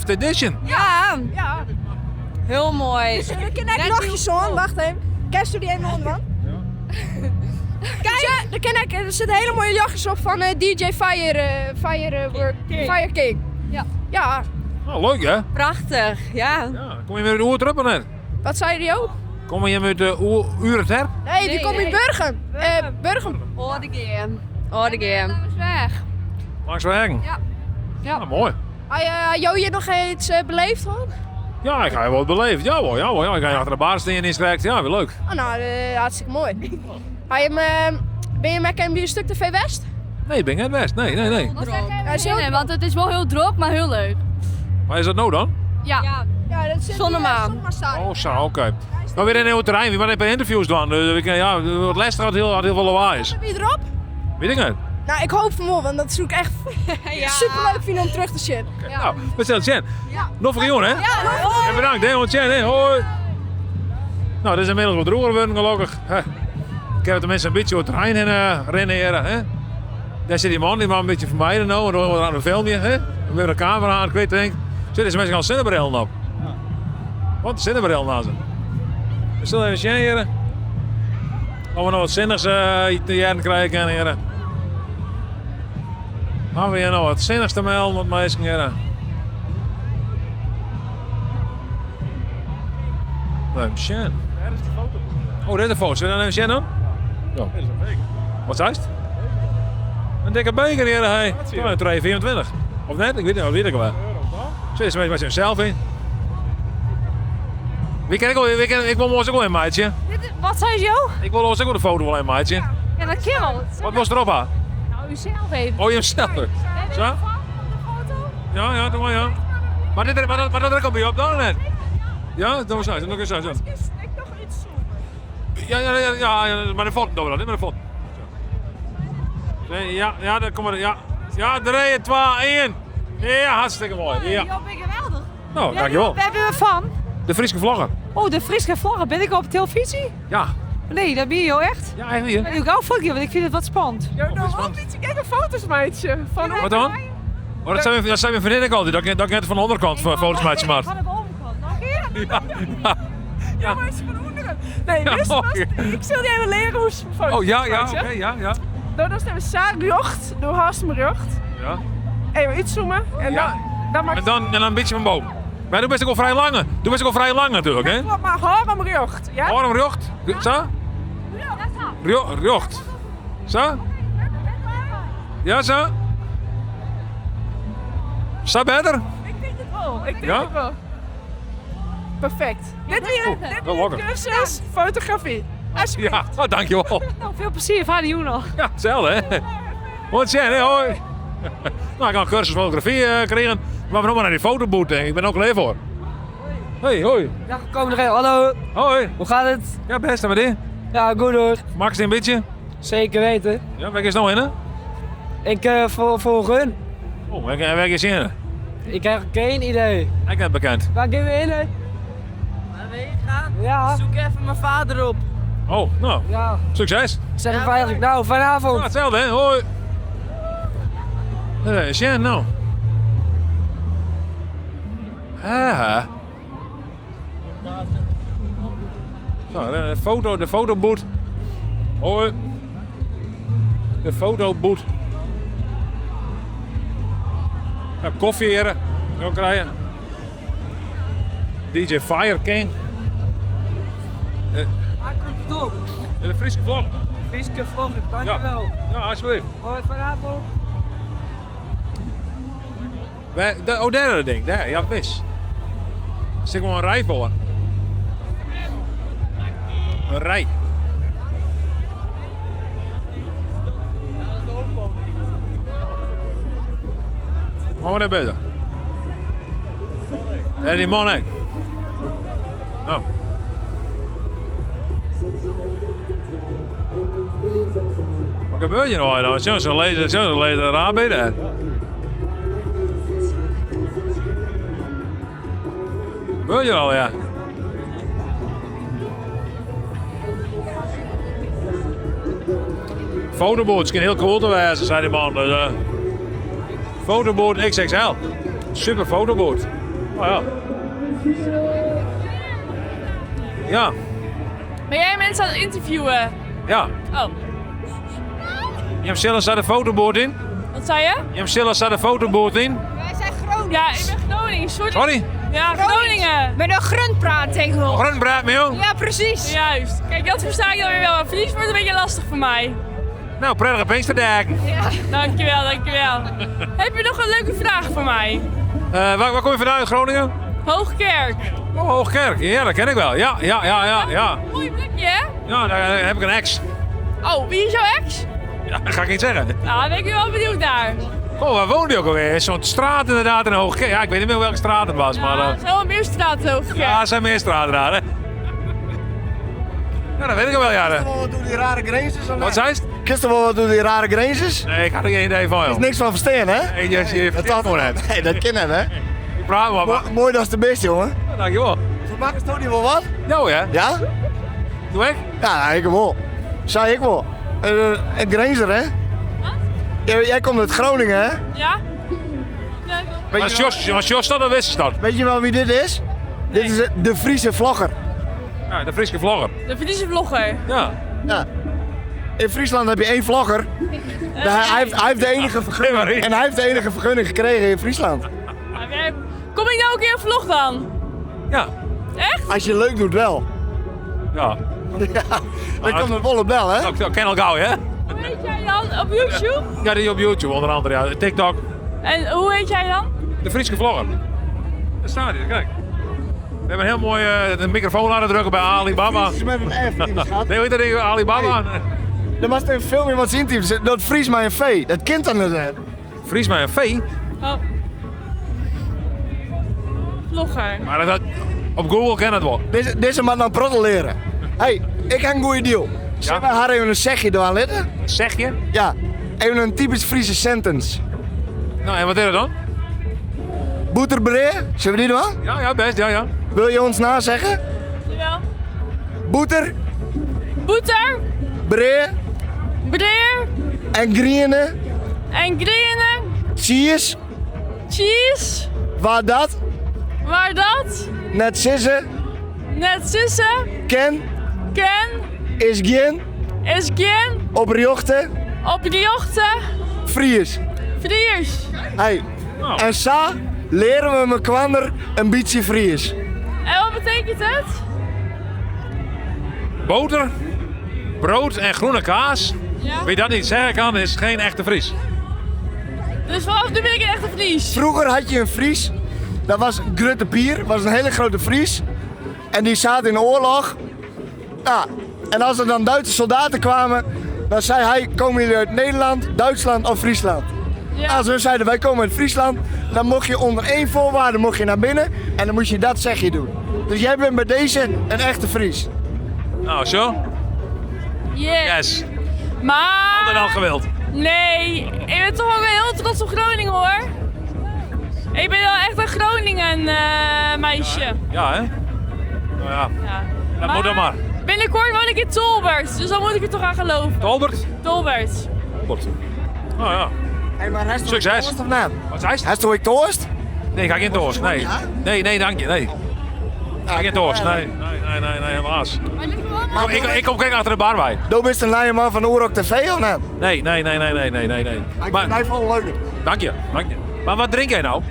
edition. Ja. Heel mooi. Ken ik nog je zoon? Wacht even. Kent u die ene man? Kijk, er zitten hele mooie jachtjes op van DJ Fire King. Ja. Nou, leuk hè? Prachtig, ja. Kom je met de oertruppen net? Wat zei je ook? Kom je met de uurterp? Nee, die komt in Burgum. Burgum. Oordegem. Weg. Langs Wagen? Ja. Nou, mooi. Had je nog iets beleefd hoor? Ja, ik ga je wat beleefd. Ja. Ik ga je achter de bar staan in strekt. Ja, weer leuk. Oh, nou, hartstikke mooi. Ben je met een stuk TV West? Nee, ik ben het best. Nee. Want het is wel heel druk, maar heel leuk. Maar is dat nou dan? Ja, dat is Zonnemaan. Oh, zo, oké. Maar weer een nieuw terrein. Wie een paar interviews doen. Het Leicester had heel veel lawaai. Wie erop? Weet ik niet. Nou, ik hoop van wel, want dat is ook echt superleuk vinden om terug te zien. Okay, nou, we stellen Jen. Nog voor jongen, hè? Ja, en bedankt, hè, want Jen, hè? Hoi. Nou, dit is inmiddels wat roer geworden, gelukkig. Ik heb tenminste een beetje op het terrein rennen, hè? Daar zit die man een beetje vermijden nou, en dan aan een filmpje, hè? We hebben een camera aan, ik weet het, denk. Zitten mensen gaan zinnenbrillen op. Wat zinnenbrillen aan ze? We zullen even Jen, heren. Of we nog wat zinnigs te jaren krijgen, heren. Gaan we hier nog wat zinnigs te melden, wat meisjes, heren. Nee, Sjen. Daar is die foto. Oh, dit is de foto. Zullen we dan even Sjen doen? Ja. Dat is een week. Wat zei het? Een dikke beker hier, hey. 2,24. Of net? Ik weet niet, dat weet ik wel. Zit ze met zichzelf in. Ik wil ons ook wel een maatje. Wat zei Jo? Ik wil ons ook wel een foto wel een maatje. Ja, dat kan wel. Wat was erop aan? Nou, u zelf even. Oh, je zelf. Zo? Ja, doe maar ja. Maar dat komt bij je op dan net. Ja, doe maar zo. Nog eens zo. Ik nog iets zo. Ja, maar de foto doen we dat, niet met de foto. Ja, daar komen we. Ja, 3, 2, 1. Ja, hartstikke mooi. Ja. Jo, ben je geweldig. Nou, dankjewel. Waar hebben we van? De Friese vlogger. Oh, de Friese vlogger. Ben ik op televisie? Ja. Nee, dat ben je Jo echt? Ja, eigenlijk. Ben ik ook foto's, want ik vind het wat spannend. Ja, nou, ook iets. Kijk, een foto's, meidje. Van Wat dan? Oh, dat zijn mijn vriendin ook altijd. Dat ik net van de onderkant foto's maatje maak. Van de overkant. Nou, Ja, maar is van onderen. Nee, wist je wat? Ik zal je even leren hoe ze foto's Oh, ja, maakt, oké, ja. Nou, dan staan we samen rjocht, door haast mijn rjocht. Ja. Even iets zoomen en dan maak En dan een beetje van boven. Maar doe best ook al vrij lange. Doe best ook al vrij lang natuurlijk, hè? Klopt, maar harm rjocht, ja? Harm rjocht. Zo? Rjocht. Zo? Ja, zo? Zo beter? Ik denk het wel, Ja? het wel. Perfect. Dit weer wel lekker. cursus fotografie. Ja, dankjewel. Nou, veel plezier, vader Joen nog. Ja, hetzelfde, hè? Wat zijn, hè? Hoi. Nou, ik ga een cursus fotografie krijgen. Maar we nog maar naar die fotoboot, denk ik. Ik ben ook klaar voor. Hey, hoi. Ja, kom er even. Hallo. Hoi. Hoe gaat het? Ja, best, en met die? Ja, goed hoor. Maak ze een beetje? Zeker weten. Ja, waar is nou in, hè? Ik voor Gun. Oh, waar is in? Ik heb geen idee. Ik net bekend. Waar gaan we in? Hè? Waar wil je gaan? Ja. Zoek even mijn vader op. Oh, nou. Ja. Succes. Ik zeg hem eigenlijk, nou, vanavond. Ja, hetzelfde, hè? Hoi. Sjen, nou. Zo, de fotoboot. Hoi. De fotoboot. Ja, koffie hier. Zo krijgen. DJ Fire King. De Friese vlog. Friese vlog, dankjewel. Ja, alsjeblieft. Hoi, vanavond. Oh, derde ding. Daar, ja, mis. Er zit gewoon een rij voor. Een rij. Gaan we naar binnen. En die man ook. Nou. Wat gebeurt hier nou? Zo'n lezer raar binnen. Wil je al, ja? Fotoboot kan heel cool te wezen, zei die man. Dus, fotoboot XXL. Super fotoboot. Oh ja. Ja. Ben jij mensen aan het interviewen? Ja. Oh. Je hebt zelfs de fotoboot in. Wat zei je? Je hebt zelfs de fotoboot in. Wij zijn Groningen. Ja, ik ben Groningen. Sorry? Ja, Groningen. Met een grunpraat tegenwoordig. Grunpraat, met jou? Ja, precies. Juist. Kijk, dat versta ik dan weer wel. Fries wordt een beetje lastig voor mij. Nou, prettige Pinksterdagen. Ja. Dankjewel. Heb je nog een leuke vraag voor mij? Waar kom je vandaan uit Groningen? Hoogkerk. Oh, Hoogkerk. Ja, dat ken ik wel. Ja. Mooi plekje, hè? Ja, daar heb ik een ex. Oh, wie is jouw ex? Ja, dat ga ik niet zeggen. Nou, ben ik wel benieuwd naar. Oh, waar woonde hij ook alweer? Zo'n straat inderdaad in Hoogkerk. Ja, ik weet niet meer welke straat het was, maar... Er zijn wel meer straten Hoogkerk. Ja, er zijn meer straten daar, hè? Ja, dat weet ik wel, ja. Gisteren wel wat doen die rare grenses? Wat zei je? Gisteren wel wat doen die rare grenses? Nee, ik had er geen idee van, joh. Er is niks van verstaan, hè? Nee, je vertelt gewoon net. Nee, dat ken hem, hè? Ik praat maar. Mooi, dat is de beste, jongen. Ja, dankjewel. Vermaakt het niet wel wat? Nou, ja. Ja? Doe ik? Ja, ik wel. Zei ik wel. Een grenzer, hè? Jij komt uit Groningen, hè? Ja? Maar Jos dat of wist dat? Weet je wel wie dit is? Dit is de Friese vlogger. Ja, de Friese vlogger. De Friese vlogger. Ja. In Friesland heb je één vlogger. Hij heeft de enige vergunning. En hij heeft de enige vergunning gekregen in Friesland. Kom ik nou een keer een vlog dan? Ja. Echt? Als je leuk doet wel. Ja. Dan komt het volle bel, hè? Ik ken al gauw, hè? Hoe heet jij dan? Op YouTube? Ja, die op YouTube onder andere, ja. TikTok. En hoe heet jij dan? De Frieske vlogger. Daar staat hij, kijk. We hebben een heel mooi de microfoon laten drukken bij Alibaba. Fries met een F, die schat. Nee, hoe heet dat? Alibaba? Er was een film in wat zien, dat Fries mij een V. Dat kind dan net. Fries mij een V? Oh. Vlogger. Maar dat, op Google ken het wel. Deze man dan prottel leren. Hey, ik heb een goede deal. Zullen we haar even een zegje doen litten? Een zegje? Ja, even een typisch Friese sentence. Nou, en wat is dat dan? Boeterbree, zullen we die doen? Ja, best, ja. Wil je ons nazeggen? Jawel. Boeter. Boeter. Bree. Breer. En griene. En griene. Cheese. Cheese. Waar dat? Waar dat? Net sissen. Net sissen. Ken. Ken. Is geen. Is geen. Op riochten. Op riochten. Fries. Friers. Hey. En sa leren we me kwander een beetje Fries. En wat betekent het? Boter, brood en groene kaas. Ja. Wie dat niet zeggen kan, is geen echte Fries. Dus vanaf nu ben ik een echte Fries. Vroeger had je een Fries. Dat was Grutte Pier. Was een hele grote Fries. En die zaten in de oorlog. Nou, en als er dan Duitse soldaten kwamen, dan zei hij, komen jullie uit Nederland, Duitsland of Friesland? Ja. Als hun zeiden, wij komen uit Friesland, dan mocht je onder één voorwaarde mocht je naar binnen en dan moest je dat zegje doen. Dus jij bent bij deze een echte Fries. Nou, zo? Yes. Maar... Had er dan gewild? Nee, ik ben toch ook wel heel trots op Groningen hoor. Ik ben wel echt een Groningen meisje. Ja, hè? Nou ja. Dat moet dan maar. Binnenkort woon ik in Tolbert, dus dan moet ik er toch aan geloven. Tolbert? Tolbert. Nou ja. Hey, maar hij Succes. Of nou? Wat zei je? Hij is toch toast? Nee, ik ga geen toast. Nee. Nee, dank je. Nee. Ik ga geen toast. Nee, helaas. Ik kom kijken achter de bar bij. Doe bent een laaie man van Oerok TV of nou? Nee. Ik blijf wel leuk. Dank je. Maar wat drink jij nou?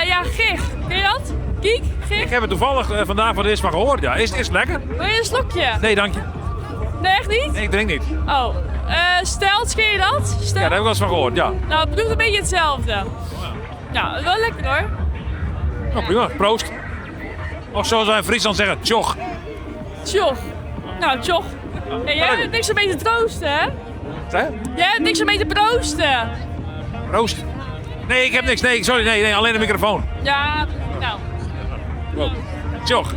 Ja, gig. Ken je dat? Kiek? Gig? Ik heb er toevallig vandaag voor het eerst van gehoord. Ja, is het lekker? Wil je een slokje? Nee, dank je. Nee, echt niet? Nee, ik drink niet. Oh. Stelts, ken je dat? Stelts? Ja, daar heb ik wel eens van gehoord, ja. Nou, het bedoelt een beetje hetzelfde. Ja, wel lekker hoor. Nou, prima. Proost. Of zoals wij in Friesland zeggen, tjoch. Tjoch. Nou, tjoch. Hey, jij hebt niks om mee te troosten, hè? Zeg? Jij hebt niks om mee te proosten. Proost. Nee, ik heb niks. Nee, sorry. Nee, alleen de microfoon. Ja, nou. Wow. Tjoch.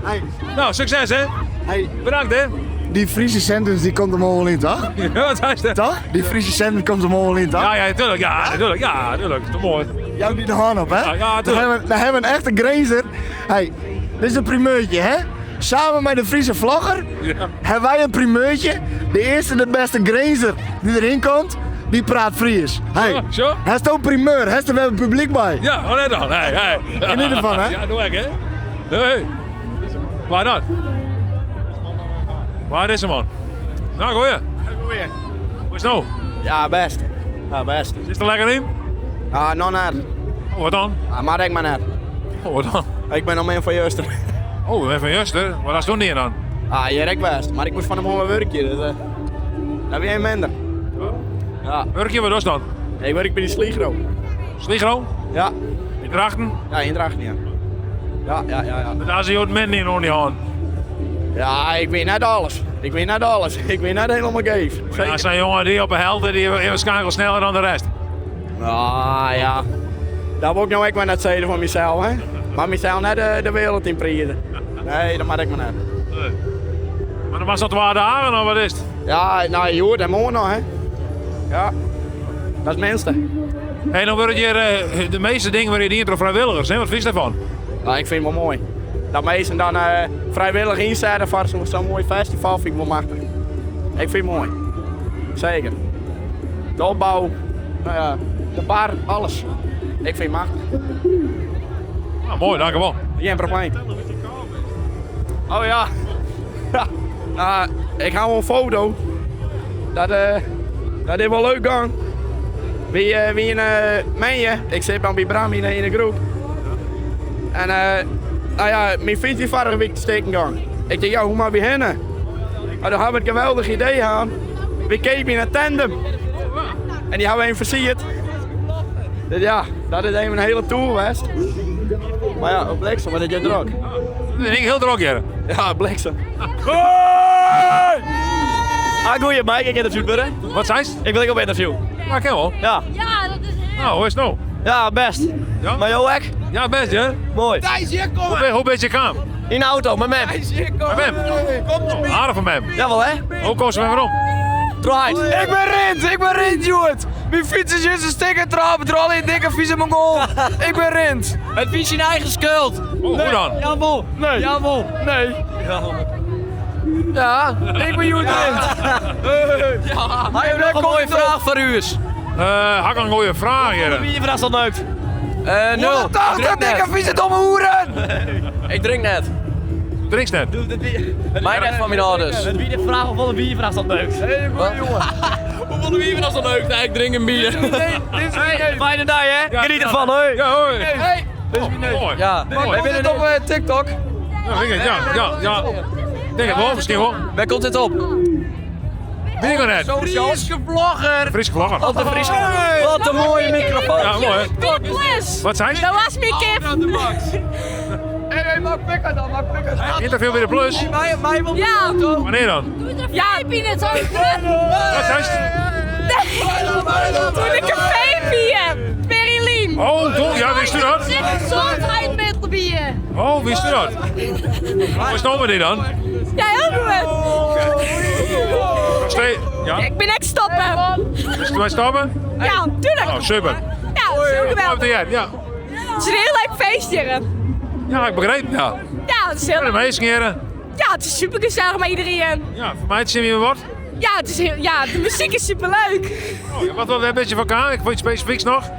Hey. Nou, succes hè. Hey. Bedankt hè. Die Friese sentence die komt er wel in, toch? Ja, wat is dat? Toch? Die Friese sentence komt er wel in, toch? Ja, natuurlijk. Ja, natuurlijk. Te mooi. Jou die de hand op, hè? Ja, dan hebben we een echte grazer. Hey, dit is een primeurtje, hè? Samen met de Friese vlogger hebben wij een primeurtje. De eerste, de beste grazer die erin komt, die praat Fries. Hey, hij is ook primeur, hij is er wel publiek bij. Ja, oh nee dan. Hey. Geniet ervan, hè? Ja, doe ik, hè? Nee. Waar dan? Waar is hem, man? Nou, goeie. Hoe is het nou? Ja, best. Ja, best. Is het er lekker in? Ja, nog net. Oh, wat dan? Ja, maar ik maar net. Oh, wat dan? Ik ben nog meer van Juster. Oh, we zijn van Juster. Wat is toen niet dan? Ah, je rek best. Maar ik moest van hem gewoon een werkje, dus dat ben jij minder. Ja. Werkje, wat is dan? Ik werk bij die Sligro. Sligro? Ja. In Drachten? Ja, in Drachten, ja. Ja. Daar zie je het men in, niet aan. Ja, ik weet net alles. Ik weet net helemaal geef. Ja, dat zijn jongen die op een helden, die waarschijnlijk sneller dan de rest. Ah, ja. Dat wil ik nou ook maar net zeggen van mezelf, hè. Maar mezelf net de wereld in prijzen. Nee, dat mag ik maar net. Nee. Maar dan was dat 2 dagen of wat is het? Ja, nou je hoort hem ook nog, hè. Ja, dat is het minste. Hey, dan word je de meeste dingen waar je niet door vrijwilligers, hè? Wat vind je daarvan? Nou, ik vind het wel mooi. Dat mensen dan vrijwillig inzetten voor zo'n mooi festival vind ik wel machtig. Ik vind het mooi. Zeker. De opbouw, nou ja, de bar, alles. Ik vind het machtig. Nou, mooi, dankjewel. Geen probleem. Oh ja. Nou, ik hou een foto. Dat is wel leuk gaan. Wie meen je? Ik zit dan bij Bram in de groep. En nou ja, mijn fiets die vorige week steken gaan. Ik denk, ja, hoe maar beginnen? Maar dan hebben we het geweldig idee aan. We keken in een tandem. En die hebben we even versierd. Dus ja, dat is even een hele tour geweest. Maar ja, op bliksem, maar dat je druk. Dat is heel druk, ja. Ja, bliksem. Ah, goeie, Mike, ik interview worden. Wat zei ze? Ik wil op interview. Ja, ken wel. Ja. Ja, dat is Nou, hoe is het nou? Ja, best. Ja? Maar jou ook? Ja, best, hè? Mooi. Hoe ben je kwam? In de auto, met mem. Met Mem? Aardig van Mem. Jawel, hè? Hoe koos je waarom? Draait. Ik ben Rint, Joet. Mijn fiets is in zijn sticker trappen, er al in dikke vieze Mongool. Ik ben Rint. Het is je eigen schuld. Hoe dan? Jawel. Nee. Jawel. Nee. Ja, ik ben Joet Rint. Ja, hij heeft nog een mooie vraag voor u. Hak een mooie vraag, hier. Wie je vraagt al neukt? Nul. Toch, dat dikke vieze domme hoeren. Ik drink net. Drinks net. Mijn net van mijn ouders. Met wie de vraag of wel een bier vraagt al neukt? Hé, jongen. Hoeveel bier was al leuk? Nee, ik drink een bier. Fijne dag, hè? Geniet ervan, hoi. Ja, hoi. Hey, Dit is mijn neus. Mooi. Ja. Wij vinden het op TikTok. Ja, denk het, ja. Denk het wel, misschien wel. Waar komt dit op? Weet ik nog net. Friese vlogger. Friese vlogger. Op de Friese. Wat een mooie microfoon. Ja, mooi, hè? plus. Wat zei je? Dat was mijn kip. Hé, maak pikken dan, maak pikken. Interview bij de Plus. Mij wil Ja. Wanneer dan? Ja, heb je het ook? Wat zei je? Toen ik een baby heb. Perilien. Oh, dol. Ja, wist u dat? Gezondheid met de bier. Oh, wist u dat? Hoe is het met die dan? Ja, heel goed. Ja? Ik ben echt stoppen. Is het mij stoppen? Ja, tuurlijk. Oh, super. Ja, dat is heel geweldig. Ja. Het is een heel leuk feestje. Ja, ik begreep. Ja. Ja, het is heel De meeste keren. Ja, het is super gezellig met iedereen. Ja, voor mij zien we weer wat. Ja, het is heel, ja, de muziek is super leuk. Oh, wat wil een beetje van elkaar? Ik vond iets specifieks nog.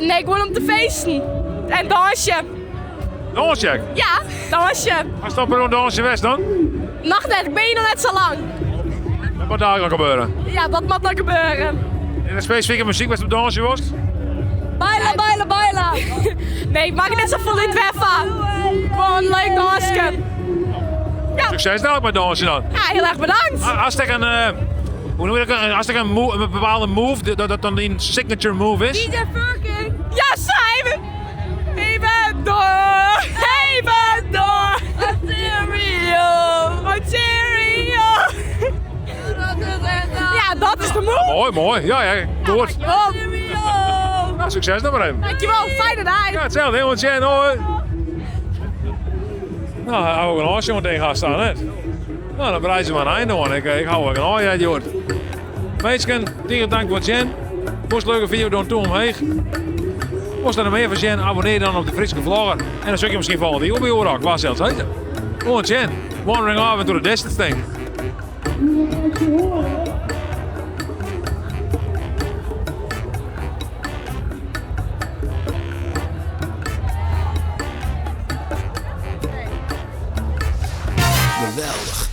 Nee, ik wil om te feesten. En dansen. Dansen? Ja, dansen. Als dat per een dansje was dan? Mag net, ik ben hier nog net zo lang. Wat daar kan gebeuren? Ja, wat moet er gebeuren? En een specifieke muziek wat op dansje was? Baila, baila, baila. Nee, ik mag net zo vol in het weffen. Gewoon leuk dansen. Ja. Succes dadelijk met dansen dan. Ja, heel erg bedankt. Als ik een, hoe noem je dat? Als ik een bepaalde move, dat dan een signature move is. DJ Furking. Ja, Simon. Even door. Even door. Ontario. Ja, dat is de move. Mooi. Ja, goed. Nou, succes dan maar even. Dankjewel, fijne dag. Ja, hetzelfde. Heel wat jij hoor. Nou, hij hou ook een haasje meteen gaan staan, hè? Nou, dan bereiden ze maar een einde aan. Ik hou ook een haasje uit, joh. Mensen, tegen dank voor het zien. Moest een leuke video doen toe omheen. Moest er nog meer van zien, abonneer dan op de Friese Vlogger. En dan zoek je misschien volgende video bij horen. Waar zelfs heet het. Gewoon zien. Wandering off into the distance thing. Geweldig.